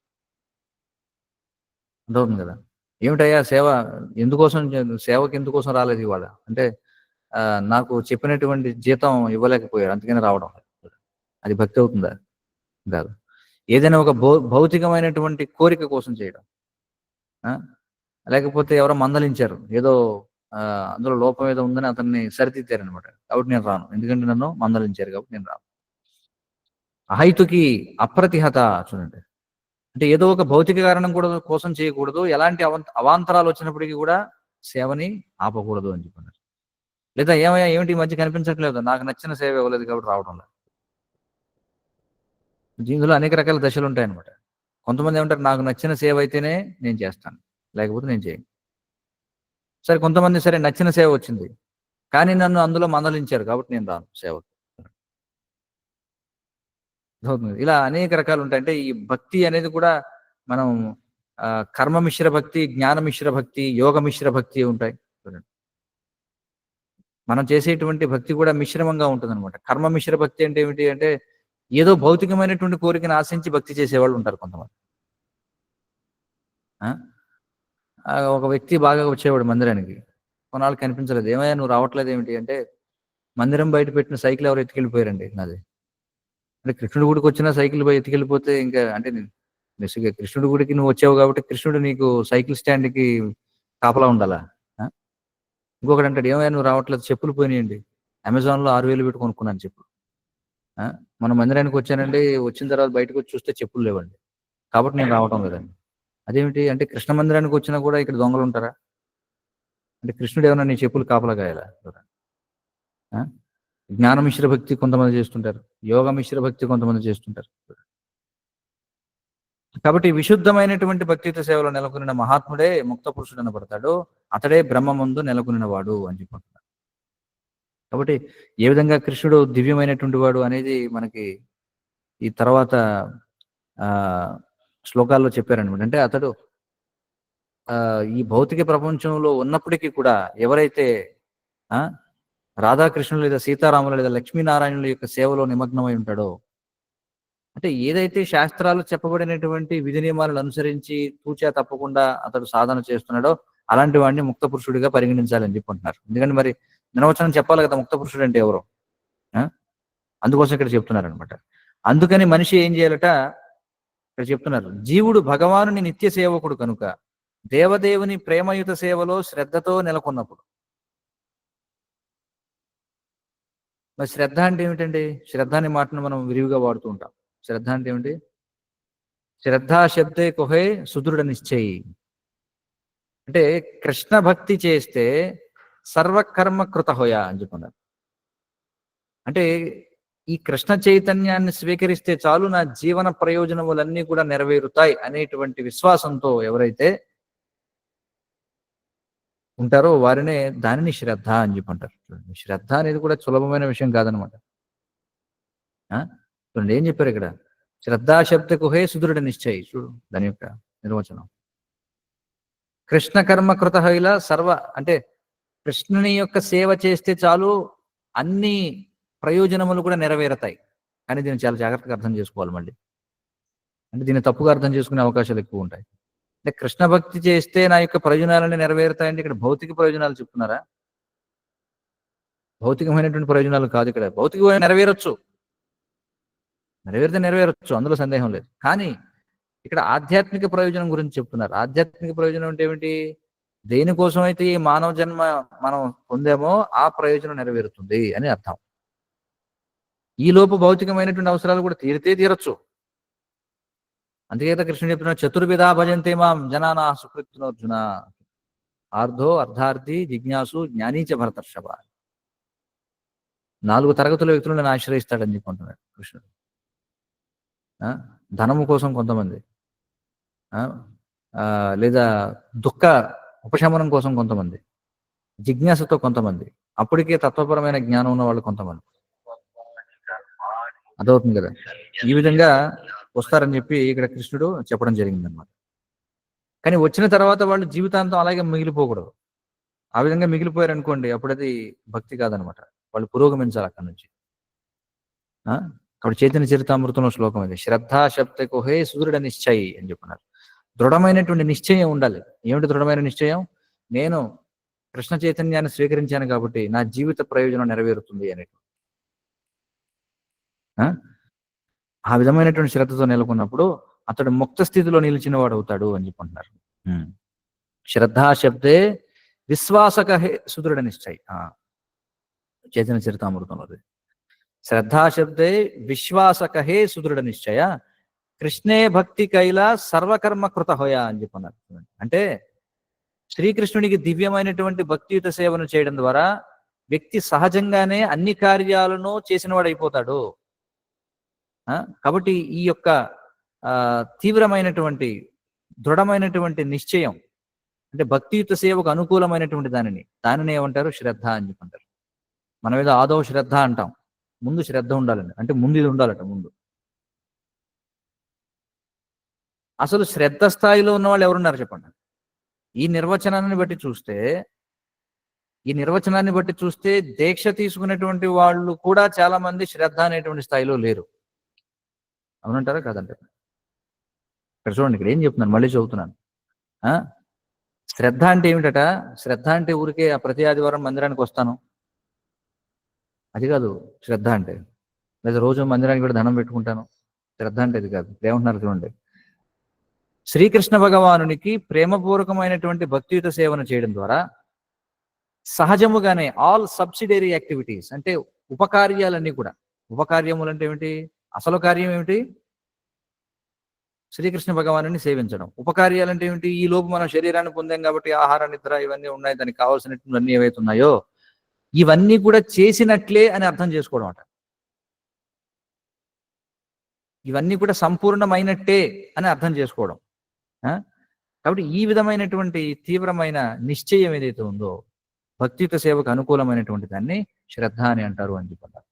అర్థవుతుంది కదా. ఏమిటయ్యా సేవ ఎందుకోసం, సేవకి ఎందుకోసం రాలేదు ఇవాళ అంటే నాకు చెప్పినటువంటి జీతం ఇవ్వలేకపోయారు అందుకని రావడం, అది భక్తి అవుతుందా? కాదు. ఏదైనా ఒక భౌతికమైనటువంటి కోరిక కోసం చేయడం, లేకపోతే ఎవరో మందలించారు, ఏదో అందులో లోపం ఏదో ఉందని అతన్ని సరిదిద్దారనమాట, కాబట్టి నేను రాను, ఎందుకంటే నన్ను మందలించారు కాబట్టి నేను రాను. అహైతుకి అప్రతిహత చూడండి, అంటే ఏదో ఒక భౌతిక కారణం కూడా కోసం చేయకూడదు, ఎలాంటి అవాంతరాలు వచ్చినప్పటికీ కూడా సేవని ఆపకూడదు అని చెప్పారు. లేదా ఏమయ్యా ఏమిటి ఈ మధ్య కనిపించట్లేదు, నాకు నచ్చిన సేవ ఇవ్వలేదు కాబట్టి రావడం లేదు. దీనిలో అనేక రకాల దశలు ఉంటాయన్నమాట. కొంతమంది ఏమంటారు, నాకు నచ్చిన సేవ అయితేనే నేను చేస్తాను, లేకపోతే నేను చేయను. సరే కొంతమంది సరే నచ్చిన సేవ వచ్చింది కానీ నన్ను అందులో మందలించారు కాబట్టి నేను రాను సేవకు. ఇలా అనేక రకాలు ఉంటాయి. అంటే ఈ భక్తి అనేది కూడా మనం కర్మ మిశ్ర భక్తి, జ్ఞాన మిశ్ర భక్తి, యోగ మిశ్ర భక్తి ఉంటాయి. మనం చేసేటువంటి భక్తి కూడా మిశ్రమంగా ఉంటుంది అనమాట. కర్మ మిశ్ర భక్తి అంటే ఏమిటి అంటే ఏదో భౌతికమైనటువంటి కోరికను ఆశించి భక్తి చేసేవాళ్ళు ఉంటారు కొంతమంది. ఒక వ్యక్తి బాగా వచ్చేవాడు మందిరానికి, కొన్నాళ్ళు కనిపించలేదు, ఏమయ్యా నువ్వు రావట్లేదు ఏమిటి అంటే, మందిరం బయట పెట్టిన సైకిల్ ఎవరు ఎత్తుకెళ్ళిపోయారండి నాది. అంటే కృష్ణుడి గుడికి వచ్చిన సైకిల్ ఎత్తుకెళ్ళిపోతే ఇంకా అంటే బేసిక్గా కృష్ణుడి గుడికి నువ్వు వచ్చావు కాబట్టి కృష్ణుడు నీకు సైకిల్ స్టాండ్కి కాపలా ఉండాలా? ఇంకొకటి అంటాడు, ఏమైనా నువ్వు రావట్లేదు, చెప్పులు పోయినాయండి, అమెజాన్లో 6,000 పెట్టి కొనుక్కున్నాను చెప్పులు. మన మందిరానికి వచ్చానండి, వచ్చిన తర్వాత బయటకు వచ్చి చూస్తే చెప్పులు లేవండి కాబట్టి నేను రావటం లేదండి. అదేమిటి అంటే కృష్ణ మందిరానికి వచ్చినా కూడా ఇక్కడ దొంగలు ఉంటారా? అంటే కృష్ణుడు ఏమన్నా నీ చెప్పులు కాపలా కాయాలా? జ్ఞాన మిశ్ర భక్తి కొంతమంది చేస్తుంటారు, యోగ మిశ్ర భక్తి కొంతమంది చేస్తుంటారు. కాబట్టి విశుద్ధమైనటువంటి భక్తియుత సేవలో నెలకొనిన మహాత్ముడే ముక్త పురుషుడు అనబడతాడు, అతడే బ్రహ్మమందు నెలకొనిన వాడు అని చెప్పుకుంటున్నాడు. కాబట్టి ఏ విధంగా కృష్ణుడు దివ్యమైనటువంటి వాడు అనేది మనకి ఈ తర్వాత శ్లోకాల్లో చెప్పారనమాట. అంటే అతడు ఈ భౌతిక ప్రపంచంలో ఉన్నప్పటికీ కూడా ఎవరైతే రాధాకృష్ణులు లేదా సీతారాములు లేదా లక్ష్మీనారాయణుల యొక్క సేవలో నిమగ్నమై ఉంటాడో, అంటే ఏదైతే శాస్త్రాలు చెప్పబడినటువంటి విధి నియమాలను అనుసరించి తూచా తప్పకుండా అతడు సాధన చేస్తున్నాడో అలాంటి వాడిని ముక్త పురుషుడిగా పరిగణించాలని చెప్పుకుంటున్నారు. ఎందుకంటే మరి నిర్వచనం చెప్పాలి కదా ముక్త పురుషుడు అంటే ఎవరు, అందుకోసం ఇక్కడ చెప్తున్నారు అనమాట. అందుకని మనిషి ఏం చేయాలట ఇక్కడ చెప్తున్నారు, జీవుడు భగవానుని నిత్య సేవకుడు కనుక దేవదేవుని ప్రేమయుత సేవలో శ్రద్ధతో నెలకొన్నప్పుడు. మరి శ్రద్ధ అంటే ఏమిటండి? శ్రద్ధ అనే మాటను మనం విరివిగా వాడుతూ ఉంటాం. శ్రద్ధ అంటే ఏమిటి? శ్రద్ధా శబ్దే కుహే సుదృఢ నిశ్చయి. అంటే కృష్ణ భక్తి చేస్తే సర్వకర్మ కృత హోయా అని చెప్పున్నారు. అంటే ఈ కృష్ణ చైతన్యాన్ని స్వీకరిస్తే చాలు నా జీవన ప్రయోజనములన్నీ కూడా నెరవేరుతాయి అనేటువంటి విశ్వాసంతో ఎవరైతే ఉంటారో వారినే దానిని శ్రద్ధ అని చెప్పి అంటారు. చూడండి, శ్రద్ధ అనేది కూడా సులభమైన విషయం కాదనమాట. చూడండి ఏం చెప్పారు ఇక్కడ? శ్రద్ధా శబ్దకు హే సుదృఢ నిశ్చయి. చూడు దాని యొక్క నిర్వచనం. కృష్ణ కర్మ కృత హైల సర్వ అంటే కృష్ణుని యొక్క సేవ చేస్తే చాలు అన్ని ప్రయోజనములు కూడా నెరవేరుతాయి. కానీ దీన్ని చాలా జాగ్రత్తగా అర్థం చేసుకోవాలి మళ్ళీ. అంటే దీన్ని తప్పుగా అర్థం చేసుకునే అవకాశాలు ఎక్కువ ఉంటాయి. అంటే కృష్ణ భక్తి చేస్తే నా యొక్క ప్రయోజనాలన్నీ నెరవేరుతాయంటే ఇక్కడ భౌతిక ప్రయోజనాలు చెప్తున్నారా? భౌతికమైనటువంటి ప్రయోజనాలు కాదు ఇక్కడ. భౌతికమైన నెరవేరొచ్చు, నెరవేరొచ్చు, అందులో సందేహం లేదు. కానీ ఇక్కడ ఆధ్యాత్మిక ప్రయోజనం గురించి చెప్తున్నారు. ఆధ్యాత్మిక ప్రయోజనం అంటే ఏమిటి? దేనికోసం అయితే ఈ మానవ జన్మ మనం పొందామో ఆ ప్రయోజనం నెరవేరుతుంది అని అర్థం. ఈ లోపు భౌతికమైనటువంటి అవసరాలు కూడా తీరొచ్చు. అందుకే కృష్ణుడు చెప్తున్నాడు, చతుర్విధా భజంతే మాం జనానా సుకృత్నోర్జున ఆర్ధో అర్ధార్థి జిజ్ఞాసు జ్ఞానీచ భరతర్షభ. 4 తరగతుల వ్యక్తులు నేను ఆశ్రయిస్తాడని చెప్పుకుంటున్నాడు కృష్ణుడు. ధనము కోసం కొంతమంది, లేదా దుఃఖ ఉపశమనం కోసం కొంతమంది, జిజ్ఞాసతో కొంతమంది, అప్పటికే తత్వపరమైన జ్ఞానం ఉన్న వాళ్ళు కొంతమంది. అదవుతుంది కదా. ఈ విధంగా వస్తారని చెప్పి ఇక్కడ కృష్ణుడు చెప్పడం జరిగిందనమాట. కానీ వచ్చిన తర్వాత వాళ్ళు జీవితాంతం అలాగే మిగిలిపోకూడదు. ఆ విధంగా మిగిలిపోయారనుకోండి, అప్పుడు అది భక్తి కాదనమాట. వాళ్ళు పురోగమించాలి అక్కడి నుంచి. కాబట్టి చైతన్య చరితామృతంలో శ్లోకం ఇది. శ్రద్ధా శబ్దకు హే సుదృఢ నిశ్చయి అని చెప్పున్నారు. దృఢమైనటువంటి నిశ్చయం ఉండాలి. ఏమిటి దృఢమైన నిశ్చయం? నేను కృష్ణ చైతన్యాన్ని స్వీకరించాను కాబట్టి నా జీవిత ప్రయోజనం నెరవేరుతుంది అనేటువంటి ఆ విధమైనటువంటి శ్రద్ధతో నెలకొన్నప్పుడు అతడు ముక్త స్థితిలో నిలిచిన వాడు అవుతాడు అని చెప్పుకుంటున్నారు. శ్రద్ధా శబ్దే విశ్వాసక హే సుదృఢ నిశ్చయి. చైతన్య చరితామృతంలో శ్రద్ధా శబ్దే విశ్వాసక హే సుదృఢ నిశ్చయ కృష్ణే భక్తి కైల సర్వకర్మ కృత హోయా అని చెప్పున్నారు. అంటే శ్రీకృష్ణునికి దివ్యమైనటువంటి భక్తియుత సేవను చేయడం ద్వారా వ్యక్తి సహజంగానే అన్ని కార్యాలను చేసిన వాడు అయిపోతాడు. కాబట్టి ఈ యొక్క తీవ్రమైనటువంటి దృఢమైనటువంటి నిశ్చయం అంటే భక్తియుత సేవకు అనుకూలమైనటువంటి దానిని ఏమంటారు? శ్రద్ధ అని చెప్పుంటారు. మనం ఏదో ఆదౌ శ్రద్ధ అంటాం, ముందు శ్రద్ధ ఉండాలండి. అంటే ముందు ఇది ఉండాలట. ముందు అసలు శ్రద్ధ స్థాయిలో ఉన్న వాళ్ళు ఎవరున్నారు చెప్పండి? ఈ నిర్వచనాన్ని బట్టి చూస్తే దీక్ష తీసుకునేటువంటి వాళ్ళు కూడా చాలా మంది శ్రద్ధ అనేటువంటి స్థాయిలో లేరు. అవునంటారా కాదంటే? ఇక్కడ చూడండి, ఇక్కడ ఏం చెప్తున్నాను, మళ్ళీ చదువుతున్నాను. శ్రద్ధ అంటే ఏమిటట? శ్రద్ధ అంటే ఊరికే ప్రతి ఆదివారం మందిరానికి వస్తాను అది కాదు శ్రద్ధ అంటే. లేదా రోజు మందిరానికి కూడా ధనం పెట్టుకుంటాను, శ్రద్ధ అంటే ఇది కాదు. ఏమంటున్నారు చూడండి, శ్రీకృష్ణ భగవానునికి ప్రేమపూర్వకమైనటువంటి భక్తియుత సేవను చేయడం ద్వారా సహజముగానే ఆల్ సబ్సిడరీ యాక్టివిటీస్ అంటే ఉపకార్యాలన్నీ కూడా, ఉపకార్యములు అంటే ఏమిటి? అసలు కార్యం ఏమిటి? శ్రీకృష్ణ భగవాను సేవించడం. ఉపకార్యాలంటే ఏమిటి? ఈ లోపు మనం శరీరాన్ని పొందాం కాబట్టి ఆహార నిద్ర ఇవన్నీ ఉన్నాయి, దానికి కావాల్సినటువంటి ఏవైతే ఉన్నాయో ఇవన్నీ కూడా చేసినట్లే అని అర్థం చేసుకోవడం అంట. ఇవన్నీ కూడా సంపూర్ణమైనట్టే అని అర్థం చేసుకోవడం. కాబట్టి ఈ విధమైనటువంటి తీవ్రమైన నిశ్చయం ఏదైతే ఉందో భక్తియుత సేవకు అనుకూలమైనటువంటి దాన్ని శ్రద్ధ అని అంటారు అని చెప్పారు.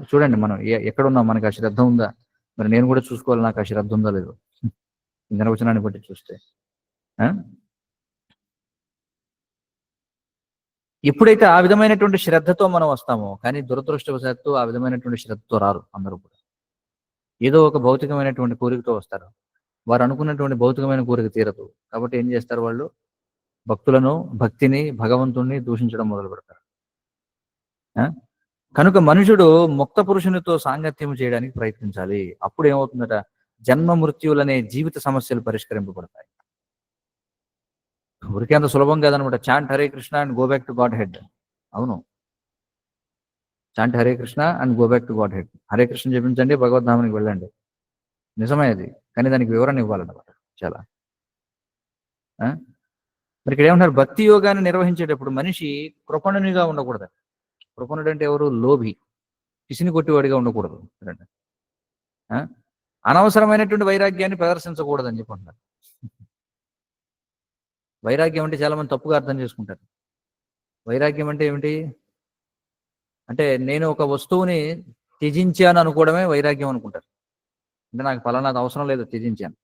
చూడండి మనం ఎక్కడున్నాం, మనకు ఆ శ్రద్ధ ఉందా? మరి నేను కూడా చూసుకోవాలి, నాకు ఆ శ్రద్ధ ఉందా లేదో నిర్వచనాన్ని బట్టి చూస్తే. ఎప్పుడైతే ఆ విధమైనటువంటి శ్రద్ధతో మనం వస్తామో, కానీ దురదృష్టవశాత్తు ఆ విధమైనటువంటి శ్రద్ధతో రారు అందరూ కూడా. ఏదో ఒక భౌతికమైనటువంటి కోరికతో వస్తారు. వారు అనుకున్నటువంటి భౌతికమైన కోరిక తీరదు. కాబట్టి ఏం చేస్తారు? వాళ్ళు భక్తిని భగవంతుణ్ణి దూషించడం మొదలు పెడతారు. కనుక మనుషుడు ముక్త పురుషునితో సాంగత్యం చేయడానికి ప్రయత్నించాలి. అప్పుడు ఏమవుతుందట? జన్మ మృత్యువులనే జీవిత సమస్యలు పరిష్కరింపబడతాయి. ఊరికే అంత సులభం కాదనమాట. Chant Hare Krishna and go back to godhead. అవును, chant Hare Krishna and go back to godhead. Hare Krishna చెప్పించండి, భగవద్ధామానికి వెళ్ళండి. నిజమే అది, కానీ దానికి వివరణ ఇవ్వాలన్నమాట చాలా. మరి ఇక్కడ ఏమంటారు, భక్తి యోగాన్ని నిర్వహించేటప్పుడు మనిషి కృపణునిగా ఉండకూడదు. కృపణుడు అంటే ఎవరు? లోభి, పిసిని కొట్టివాడిగా ఉండకూడదు. అనవసరమైనటువంటి వైరాగ్యాన్ని ప్రదర్శించకూడదని చెప్పుకుంటారు. వైరాగ్యం అంటే చాలా మంది తప్పుగా అర్థం చేసుకుంటారు. వైరాగ్యం అంటే ఏమిటి అంటే, నేను ఒక వస్తువుని త్యజించాను అనుకోవడమే వైరాగ్యం అనుకుంటారు. అంటే నాకు ఫలానాది అవసరం లేదు, త్యజించాను.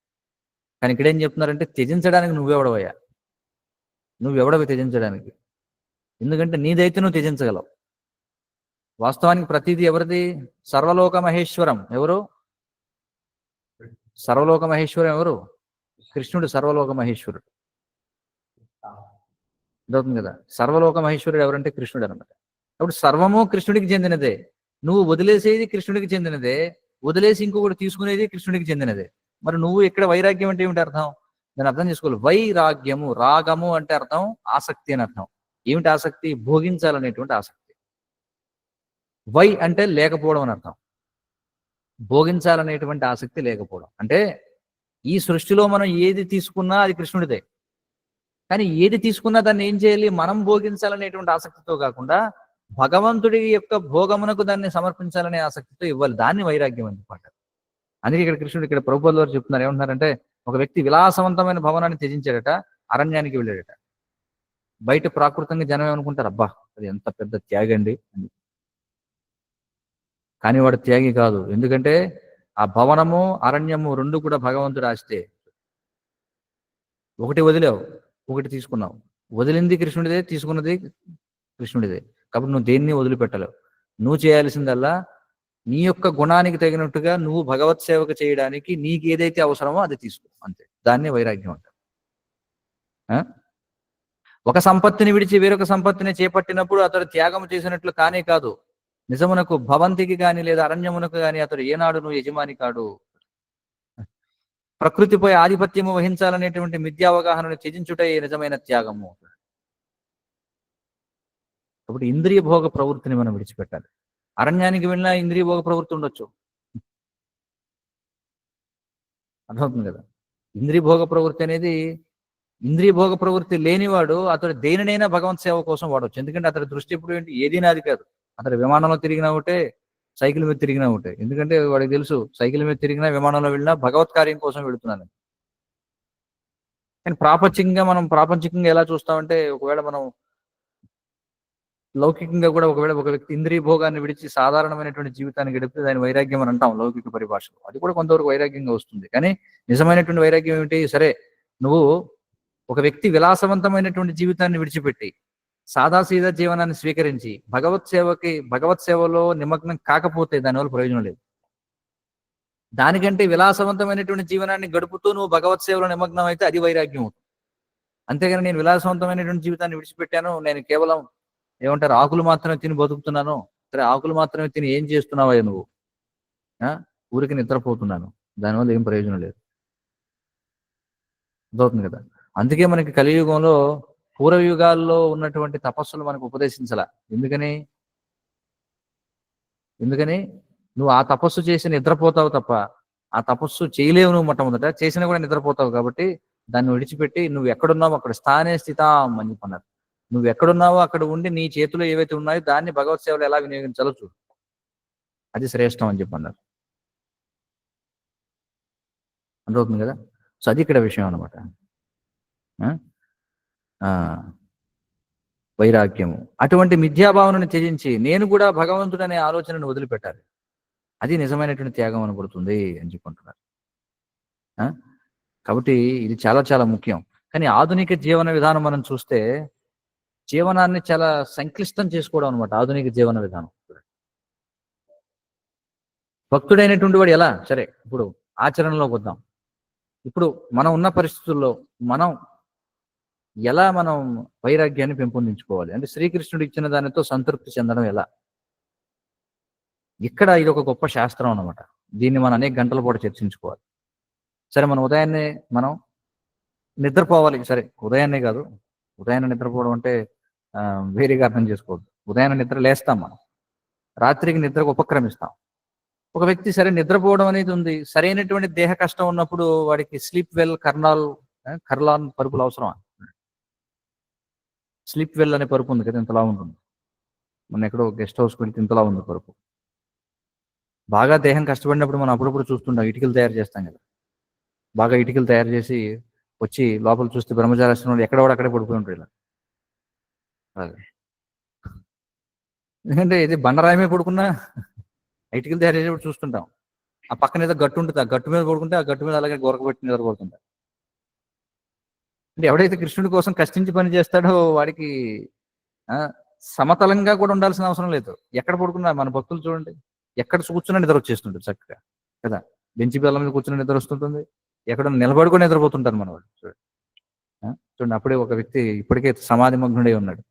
కానీ ఇక్కడేం చెప్తున్నారంటే, త్యజించడానికి నువ్వెవడవయ్యా? నువ్వెవడవి త్యజించడానికి? ఎందుకంటే నీదైతే నువ్వు త్యజించగలవు. వాస్తవానికి ప్రతిదీ ఎవరిది? సర్వలోక మహేశ్వరం. ఎవరు సర్వలోక మహేశ్వరం? ఎవరు? కృష్ణుడు సర్వలోక మహేశ్వరుడు. అర్థవుతుంది కదా? సర్వలోక మహేశ్వరుడు ఎవరంటే కృష్ణుడు అనమాట. కాబట్టి సర్వము కృష్ణుడికి చెందినదే. నువ్వు వదిలేసేది కృష్ణుడికి చెందినదే, వదిలేసి ఇంకొకటి తీసుకునేది కృష్ణుడికి చెందినదే. మరి నువ్వు ఇక్కడ వైరాగ్యం అంటే ఏమిటి అర్థం? దాన్ని అర్థం చేసుకోవాలి. వైరాగ్యము, రాగము అంటే అర్థం ఆసక్తి అని అర్థం. ఏమిటి ఆసక్తి? భోగించాలనేటువంటి ఆసక్తి. వై అంటే లేకపోవడం అని అర్థం. భోగించాలనేటువంటి ఆసక్తి లేకపోవడం అంటే, ఈ సృష్టిలో మనం ఏది తీసుకున్నా అది కృష్ణుడిదే. కానీ ఏది తీసుకున్నా దాన్ని ఏం చేయాలి? మనం భోగించాలనేటువంటి ఆసక్తితో కాకుండా భగవంతుడి యొక్క భోగమునకు దాన్ని సమర్పించాలనే ఆసక్తితో ఇవ్వాలి. దాన్ని వైరాగ్యం అని చెప్పారు. అందుకే ఇక్కడ కృష్ణుడు, ఇక్కడ ప్రభుపాదుల వారు చెప్తున్నారు. ఏమంటున్నారంటే, ఒక వ్యక్తి విలాసవంతమైన భవనాన్ని త్యజించాడట, అరణ్యానికి వెళ్ళాడట. బయట ప్రాకృతంగా జనం ఏమనుకుంటారు, అబ్బా అది ఎంత పెద్ద త్యాగి అండి అని. కానీ వాడు త్యాగి కాదు. ఎందుకంటే ఆ భవనము అరణ్యము రెండు కూడా భగవంతుడు ఆస్తే. ఒకటి వదిలేవు, ఒకటి తీసుకున్నావు. వదిలింది కృష్ణుడిదే, తీసుకున్నది కృష్ణుడిదే. కాబట్టి నువ్వు దేన్ని వదిలిపెట్టలేవు. నువ్వు చేయాల్సిందల్లా నీ యొక్క గుణానికి తగినట్టుగా నువ్వు భగవత్ సేవకు చేయడానికి నీకు ఏదైతే అవసరమో అది తీసుకో, అంతే. దాన్ని వైరాగ్యం అంటారు. ఒక సంపత్తిని విడిచి వేరొక సంపత్తిని చేపట్టినప్పుడు అతడు త్యాగం చేసినట్లు కానే కాదు. నిజమునకు భవంతికి గాని లేదా అరణ్యమునకు గాని అతడు ఏనాడు నువ్వు యజమాని కాడు. ప్రకృతిపై ఆధిపత్యము వహించాలనేటువంటి మిథ్యావగాహనను త్యజించుటే నిజమైన త్యాగము. కాబట్టి ఇంద్రియ భోగ ప్రవృత్తిని మనం విడిచిపెట్టాలి. అరణ్యానికి వెళ్ళినా ఇంద్రియ భోగ ప్రవృత్తి ఉండొచ్చు. అర్థమవుతుంది కదా? ఇంద్రియ భోగ ప్రవృత్తి అనేది, ఇంద్రియ భోగ ప్రవృత్తి లేనివాడు అతడు దేనినైనా భగవంత్ సేవ కోసం వాడవచ్చు. ఎందుకంటే అతడి దృష్టి ఎప్పుడు ఏంటి? ఏది నాది కాదు. అతడు విమానంలో తిరిగినా ఒకటే, సైకిల్ మీద తిరిగినా ఒకటే. ఎందుకంటే వాడికి తెలుసు, సైకిల్ మీద తిరిగినా విమానంలో వెళ్ళినా భగవత్ కార్యం కోసం వెళుతున్నాను. కానీ ప్రాపంచికంగా ఎలా చూస్తామంటే, ఒకవేళ మనం లౌకికంగా కూడా ఒకవేళ ఒక వ్యక్తి ఇంద్రియ భోగాన్ని విడిచి సాధారణమైనటువంటి జీవితాన్ని గడిపితే దాని వైరాగ్యం అని అంటాం లౌకిక పరిభాషలో. అది కూడా కొంతవరకు వైరాగ్యంగా వస్తుంది. కానీ నిజమైనటువంటి వైరాగ్యం ఏమిటి? సరే, నువ్వు ఒక వ్యక్తి విలాసవంతమైనటువంటి జీవితాన్ని విడిచిపెట్టి సాదాసీదా జీవనాన్ని స్వీకరించి భగవత్ సేవలో నిమగ్నం కాకపోతే దానివల్ల ప్రయోజనం లేదు. దానికంటే విలాసవంతమైనటువంటి జీవనాన్ని గడుపుతూ నువ్వు భగవత్ సేవలో నిమగ్నం అయితే అది వైరాగ్యం అవుతుంది. అంతేగాని నేను విలాసవంతమైనటువంటి జీవితాన్ని విడిచిపెట్టాను, నేను కేవలం ఏమంటారు ఆకులు మాత్రమే తిని బతుకుతున్నాను, సరే ఆకులు మాత్రమే తిని ఏం చేస్తున్నావా నువ్వు? ఊరికి నిద్రపోతున్నాను, దానివల్ల ఏం ప్రయోజనం లేదు. అర్థమవుతుంది కదా? అందుకే మనకి కలియుగంలో పూర్వయుగాల్లో ఉన్నటువంటి తపస్సులు మనకు ఉపదేశించాల. ఎందుకని నువ్వు ఆ తపస్సు చేసి నిద్రపోతావు తప్ప ఆ తపస్సు చేయలేవు. నువ్వు మొట్టమొదట చేసినా కూడా నిద్రపోతావు. కాబట్టి దాన్ని విడిచిపెట్టి నువ్వు ఎక్కడున్నావు అక్కడ స్థానే స్థితాం అని చెప్పన్నారు. నువ్వు ఎక్కడున్నావో అక్కడ ఉండి నీ చేతిలో ఏవైతే ఉన్నాయో దాన్ని భగవత్ సేవలు ఎలా వినియోగించాలో చూడు, అది శ్రేష్టం అని చెప్పన్నారు. అర్థమవుతుంది కదా? సో అది ఇక్కడ విషయం అనమాట. వైరాగ్యము అటువంటి మిథ్యాభావనను త్యజించి నేను కూడా భగవంతుడు అనే ఆలోచనను వదిలిపెట్టాలి. అది నిజమైనటువంటి త్యాగం అనబడుతుంది అని చెప్పుకుంటున్నారు. కాబట్టి ఇది చాలా చాలా ముఖ్యం. కానీ ఆధునిక జీవన విధానం మనం చూస్తే జీవనాన్ని చాలా సంక్లిష్టం చేసుకోవడం అనమాట ఆధునిక జీవన విధానం. భక్తుడైనటువంటి వాడు ఎలా? సరే, ఇప్పుడు ఆచరణలోకి వద్దాం. ఇప్పుడు మనం ఉన్న పరిస్థితుల్లో మనం వైరాగ్యాన్ని పెంపొందించుకోవాలి అంటే శ్రీకృష్ణుడు ఇచ్చిన దానితో సంతృప్తి చెందడం ఎలా? ఇక్కడ ఇది ఒక గొప్ప శాస్త్రం అన్నమాట. దీన్ని మనం అనేక గంటల పాటు చర్చించుకోవాలి. సరే, మన ఉదయాన్నే మనం నిద్రపోవాలి సరే, ఉదయాన్నే కాదు. ఉదయాన్నే నిద్రపోవడం అంటే వేరేగా అర్థం చేసుకోవద్దు. ఉదయాన్నే నిద్ర లేస్తాం మనం, రాత్రికి నిద్రకు ఉపక్రమిస్తాం. ఒక వ్యక్తి సరే నిద్రపోవడం అనేది ఉంది, సరైనటువంటి దేహ కష్టం ఉన్నప్పుడు వాడికి స్లీప్ వెల్ కర్లాన్ పరుపులు అవసరమా? స్లీప్ వెల్ అనే పరుపు ఉంది కదా, ఇంతలా ఉంటుంది. మొన్న ఎక్కడో గెస్ట్ హౌస్కి వెళ్తే ఇంతలా ఉంది పరుపు. బాగా దేహం కష్టపడినప్పుడు మనం అప్పుడప్పుడు చూస్తుంటాం, ఇటుకలు తయారు చేస్తాం కదా, బాగా ఇటుకలు తయారు చేసి వచ్చి లోపల చూస్తే బ్రహ్మచారాశ్రమంలో ఎక్కడోడు అక్కడే పడిపోయి ఉంటాడు ఇలా. అదే ఎందుకంటే ఇది బండరాయమే పడుకున్నా ఇటుకలు తయారు చేసేప్పుడు చూస్తుంటాం. ఆ పక్కన ఏదో గట్టు ఉంటుంది, ఆ గట్టు మీద పడుకుంటే ఆ గట్టు మీద అలాగే గొరకబెట్టి నిద్రపోతుంటారు. అంటే ఎవడైతే కృష్ణుడి కోసం కష్టించి పని చేస్తాడో వాడికి ఆ సమతలంగా కూడా ఉండాల్సిన అవసరం లేదు. ఎక్కడ పడుకున్నా మన భక్తులు చూడండి, ఎక్కడ కూర్చున్నా నిద్ర వచ్చేస్తుంటుంది చక్కగా కదా. బెంచి బెల్ల మీద కూర్చుని నిద్ర వస్తుంటుంది, ఎక్కడ నిలబడుకొని నిద్రపోతుంటారు మన వాళ్ళు చూడండి. చూడండి, అప్పుడే ఒక వ్యక్తి ఇప్పటికే సమాధి మగ్నుడై ఉన్నాడు.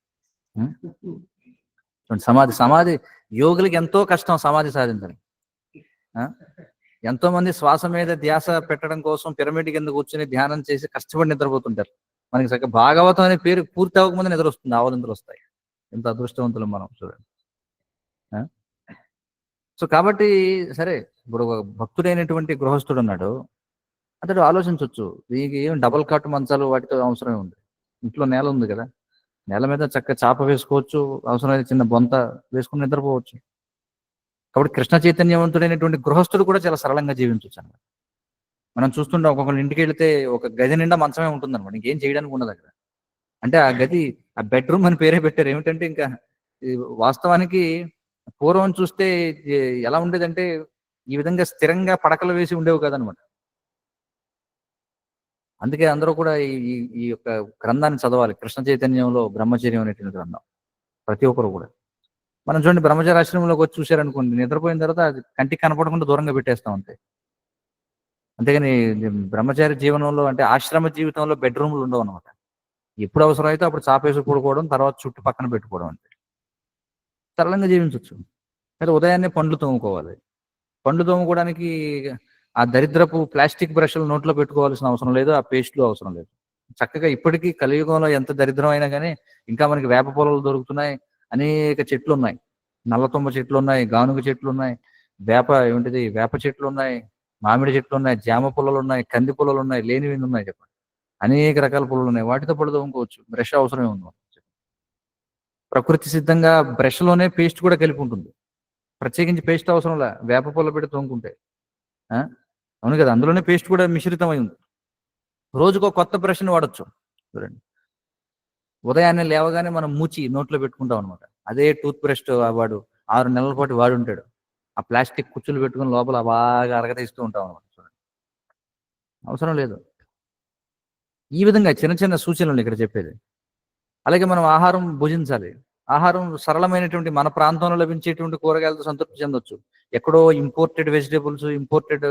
చూడండి, సమాధి యోగులకి ఎంతో కష్టం సమాధి సాధించడం. ఎంతో మంది శ్వాస మీద ధ్యాస పెట్టడం కోసం పిరమిడ్ కింద కూర్చొని ధ్యానం చేసి కష్టపడి నిద్రపోతుంటారు. మనకి చక్కగా భాగవతం అనే పేరు పూర్తి అవ్వకముందే నిద్ర వస్తుంది, ఆవలింతలు వస్తాయి. ఎంత అదృష్టవంతులు మనం చూడండి. సో కాబట్టి సరే, ఇప్పుడు ఒక భక్తుడైనటువంటి గృహస్థుడు ఉన్నాడు, అతడు ఆలోచించవచ్చు, దీనికి ఏం డబల్ కాట్ మంచాలు వాటితో అవసరమే ఉంది. ఇంట్లో నేల ఉంది కదా, నేల మీద చక్కగా చాప వేసుకోవచ్చు, అవసరమైన చిన్న బొంత వేసుకుని నిద్రపోవచ్చు. కాబట్టి కృష్ణ చైతన్యవంతుడైనటువంటి గృహస్థుడు కూడా చాలా సరళంగా జీవించవచ్చు అన్నమాట. మనం చూస్తుంటాం, ఒక్కొక్కరి ఇంటికి వెళితే ఒక గది నిండా మంచమే ఉంటుంది అనమాట, ఇంకేం చేయడానికి ఉండదు అక్కడ. అంటే ఆ గది, ఆ బెడ్రూమ్ అని పేరే పెట్టారు. ఏమిటంటే ఇంకా వాస్తవానికి పూర్వం చూస్తే ఎలా ఉండేదంటే ఈ విధంగా స్థిరంగా పడకలు వేసి ఉండేవి కదనమాట. అందుకే అందరూ కూడా ఈ ఈ యొక్క గ్రంథాన్ని చదవాలి, కృష్ణ చైతన్యంలో బ్రహ్మచర్యం అనేటువంటి గ్రంథం. ప్రతి ఒక్కరు కూడా మనం చూడండి, బ్రహ్మచారాశ్రమంలోకి వచ్చి చూశారనుకోండి, నిద్రపోయిన తర్వాత అది కంటికి కనపడకుండా దూరంగా పెట్టేస్తాం అంతే. అంతేగాని బ్రహ్మచారి జీవనంలో అంటే ఆశ్రమ జీవితంలో బెడ్రూమ్లు ఉండవు అనమాట. ఎప్పుడు అవసరం అయితే అప్పుడు చాపేసి పడుకోవడం, తర్వాత చుట్టూ పక్కన పెట్టుకోవడం అంతే. సరళంగా జీవించవచ్చు. అయితే ఉదయాన్నే పండ్లు తోముకోవాలి. పండ్లు తోముకోవడానికి ఆ దరిద్రపు ప్లాస్టిక్ బ్రష్లు నోట్లో పెట్టుకోవాల్సిన అవసరం లేదు, ఆ పేస్ట్లు అవసరం లేదు. చక్కగా ఇప్పటికీ కలియుగంలో ఎంత దరిద్రం అయినా కానీ ఇంకా మనకి వేప పొలాలు దొరుకుతున్నాయి, అనేక చెట్లు ఉన్నాయి. నల్లతుమ్మ చెట్లు ఉన్నాయి, గానుగ చెట్లు ఉన్నాయి, వేప చెట్లు ఉన్నాయి, మామిడి చెట్లు ఉన్నాయి, జామ పుల్లలు ఉన్నాయి, కంది పుల్లలు ఉన్నాయి, లేనివి ఉన్నాయి చెప్పండి. అనేక రకాల పుల్లలు ఉన్నాయి, వాటితో పళ్ళు తోముకోవచ్చు. బ్రష్ అవసరమే ఉంది. ప్రకృతి సిద్ధంగా బ్రష్లోనే పేస్ట్ కూడా కలిపి ఉంటుంది, ప్రత్యేకించి పేస్ట్ అవసరంలా, వేప పుల్ల పెట్టి తోముకుంటే. అవును కదా, అందులోనే పేస్ట్ కూడా మిశ్రితమై ఉంది. రోజుకో కొత్త బ్రష్ని వాడచ్చు. చూడండి, ఉదయాన్నే లేవగానే మనం మూచి నోట్లో పెట్టుకుంటాం అనమాట. అదే టూత్ బ్రష్ వాడు 6 నెలల పాటు వాడు ఉంటాడు. ఆ ప్లాస్టిక్ కుచ్చులు పెట్టుకుని లోపల బాగా అరగదీస్తూ ఉంటాం అనమాట. చూడండి, అవసరం లేదు. ఈ విధంగా చిన్న చిన్న సూచనలు ఇక్కడ చెప్పేది. అలాగే మనం ఆహారం భుజించాలి. ఆహారం సరళమైనటువంటి మన ప్రాంతంలో లభించేటువంటి కూరగాయలతో సంతృప్తి చెందొచ్చు. ఎక్కడో ఇంపోర్టెడ్ వెజిటేబుల్స్, ఇంపోర్టెడ్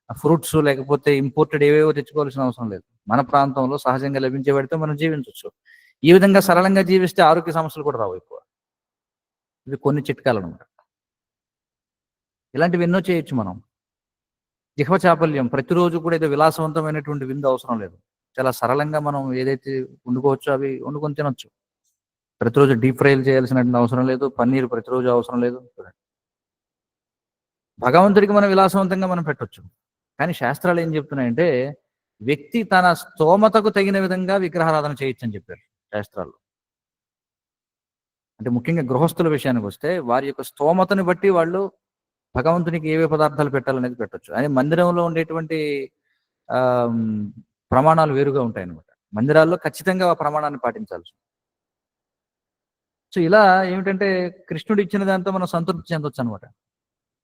ఫ్రూట్స్, లేకపోతే ఇంపోర్టెడ్ ఏవేవో తెచ్చుకోవాల్సిన అవసరం లేదు. మన ప్రాంతంలో సహజంగా లభించే వాటితో మనం జీవించవచ్చు. ఈ విధంగా సరళంగా జీవిస్తే ఆరోగ్య సమస్యలు కూడా రావు ఎక్కువ. ఇవి కొన్ని చిట్కాలు అనమాట. ఇలాంటివి ఎన్నో చేయొచ్చు మనం. జిహ్వ చాపల్యం, ప్రతిరోజు కూడా ఏదో విలాసవంతమైనటువంటి విందు అవసరం లేదు. చాలా సరళంగా మనం ఏదైతే వండుకోవచ్చో అవి వండుకొని తినొచ్చు. ప్రతిరోజు డీప్ ఫ్రైలు చేయాల్సినటువంటి అవసరం లేదు, పన్నీరు ప్రతిరోజు అవసరం లేదు. భగవంతుడికి మనం విలాసవంతంగా మనం పెట్టొచ్చు. కానీ శాస్త్రాలు ఏం చెప్తున్నాయంటే వ్యక్తి తన స్తోమతకు తగిన విధంగా విగ్రహారాధన చేయొచ్చు అని చెప్పారు శాస్త్రాల్లో. అంటే ముఖ్యంగా గృహస్థుల విషయానికి వస్తే వారి యొక్క స్తోమతని బట్టి వాళ్ళు భగవంతునికి ఏవే పదార్థాలు పెట్టాలనేది పెట్టొచ్చు. అని మందిరంలో ఉండేటువంటి ప్రమాణాలు వేరుగా ఉంటాయి అన్నమాట. మందిరాల్లో ఖచ్చితంగా ఆ ప్రమాణాన్ని పాటించాల్సి. సో ఇలా ఏమిటంటే కృష్ణుడు ఇచ్చిన దాంతో మనం సంతృప్తి చెందొచ్చు అనమాట.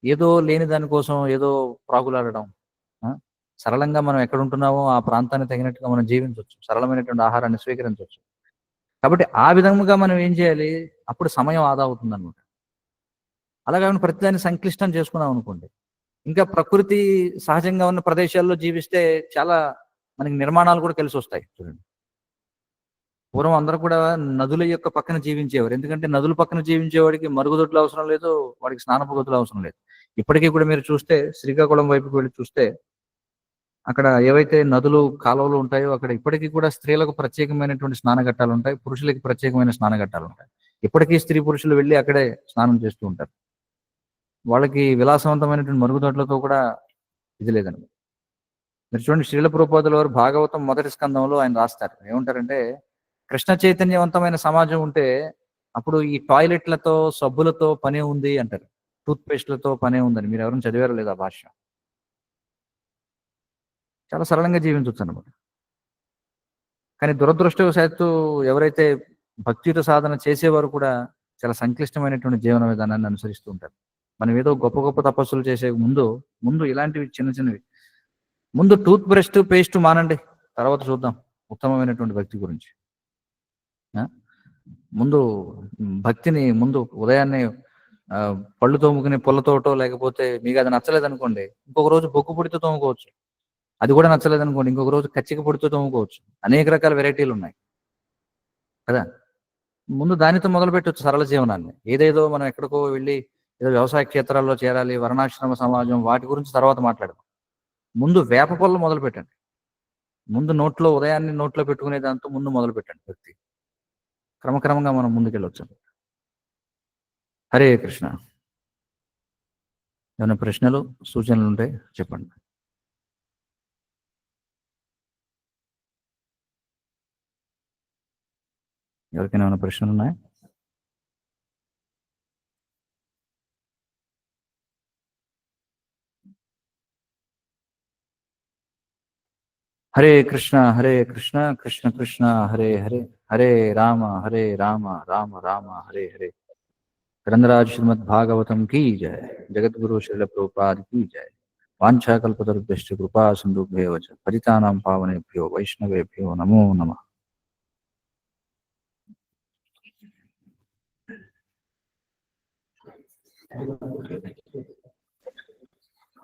ఏదో లేని దానికోసం ఏదో ప్రాకులాడడం. సరళంగా మనం ఎక్కడ ఉంటున్నామో ఆ ప్రాంతానికి తగినట్టుగా మనం జీవించవచ్చు, సరళమైనటువంటి ఆహారాన్ని స్వీకరించవచ్చు. కాబట్టి ఆ విధముగా మనం ఏం చేయాలి, అప్పుడు సమయం ఆదా అవుతుంది అనమాట. అలాగే ప్రతిదాన్ని సంక్లిష్టం చేసుకున్నాం అనుకోండి, ఇంకా ప్రకృతి సహజంగా ఉన్న ప్రదేశాల్లో జీవిస్తే చాలా మనకి నిర్మాణాలు కూడా కలిసి వస్తాయి. చూడండి, పూర్వం అందరూ కూడా నదుల యొక్క పక్కన జీవించేవారు. ఎందుకంటే నదుల పక్కన జీవించేవాడికి మరుగుదొడ్లు అవసరం లేదు, వాడికి స్నానపు గదులు అవసరం లేదు. ఇప్పటికీ కూడా మీరు చూస్తే శ్రీకాకుళం వైపుకి వెళ్ళి చూస్తే అక్కడ ఏవైతే నదులు కాలువలు ఉంటాయో అక్కడ ఇప్పటికీ కూడా స్త్రీలకు ప్రత్యేకమైనటువంటి స్నానఘట్టాలు ఉంటాయి, పురుషులకి ప్రత్యేకమైన స్నానఘట్టాలు ఉంటాయి. ఇప్పటికీ స్త్రీ పురుషులు వెళ్ళి అక్కడే స్నానం చేస్తూ ఉంటారు. వాళ్ళకి విలాసవంతమైనటువంటి మరుగుదొడ్లతో కూడా ఇది లేదండి. మీరు చూడండి, శ్రీల ప్రభుపాదుల వారు భాగవతం మొదటి స్కందంలో ఆయన రాస్తారు. ఏమంటారంటే, కృష్ణ చైతన్యవంతమైన సమాజం ఉంటే అప్పుడు ఈ టాయిలెట్లతో సబ్బులతో పనే ఉంది అంటారు, టూత్ పేస్ట్లతో పనే ఉందని. మీరు ఎవరైనా చదివారో లేదా ఆ భాష? చాలా సరళంగా జీవించవచ్చు అనమాట. కానీ దురదృష్టవశాత్తు ఎవరైతే భక్తియుత సాధన చేసేవారు కూడా చాలా సంక్లిష్టమైనటువంటి జీవన విధానాన్ని అనుసరిస్తూ ఉంటారు. మనం ఏదో గొప్ప గొప్ప తపస్సులు చేసే ముందు ముందు ఇలాంటివి చిన్న చిన్నవి, ముందు టూత్ బ్రష్ పేస్ట్ మానండి, తర్వాత చూద్దాం ఉత్తమమైనటువంటి భక్తి గురించి. ముందు భక్తిని ముందు ఉదయాన్నే పళ్ళు తోముకునే పుల్లతోటో, లేకపోతే మీకు అది నచ్చలేదు అనుకోండి ఇంకొక రోజు బొగ్గు పొడితో తోముకోవచ్చు. అది కూడా నచ్చలేదు అనుకోండి ఇంకొక రోజు కచ్చిక పొడితో తోముకోవచ్చు. అనేక రకాల వెరైటీలు ఉన్నాయి కదా. ముందు దానితో మొదలు పెట్టవచ్చు సరళ జీవనాన్ని. ఏదేదో మనం ఎక్కడికో వెళ్ళి ఏదో వ్యవసాయ క్షేత్రాల్లో చేరాలి, వర్ణాశ్రమ సమాజం, వాటి గురించి తర్వాత మాట్లాడదాం. ముందు వేప పళ్ళు మొదలు పెట్టండి. ముందు నోట్లో ఉదయాన్నే నోట్లో పెట్టుకునే దాంతో ముందు మొదలు పెట్టండి భక్తి. క్రమక్రమంగా మనం ముందుకెళ్ళొచ్చు. హరే కృష్ణ. ఏమైనా ప్రశ్నలు సూచనలు ఉంటే చెప్పండి. ఎవరికైనా ఏమైనా ప్రశ్నలు ఉన్నాయా? హరే కృష్ణ కృష్ణ కృష్ణ హరే హరే, హరే రామ రామ రామ హరే హరే. గ్రంథరాజ్ శ్రీమద్ భాగవతం की जय. जगद्गुरु श्रील प्रभुपाद की जय. वाञ्छाकल्पतरुभ्यश्च कृपा सिन्धुभ्येव च पतितानां पावनेभ्यो वैष्णवेभ्यो नमो नमः.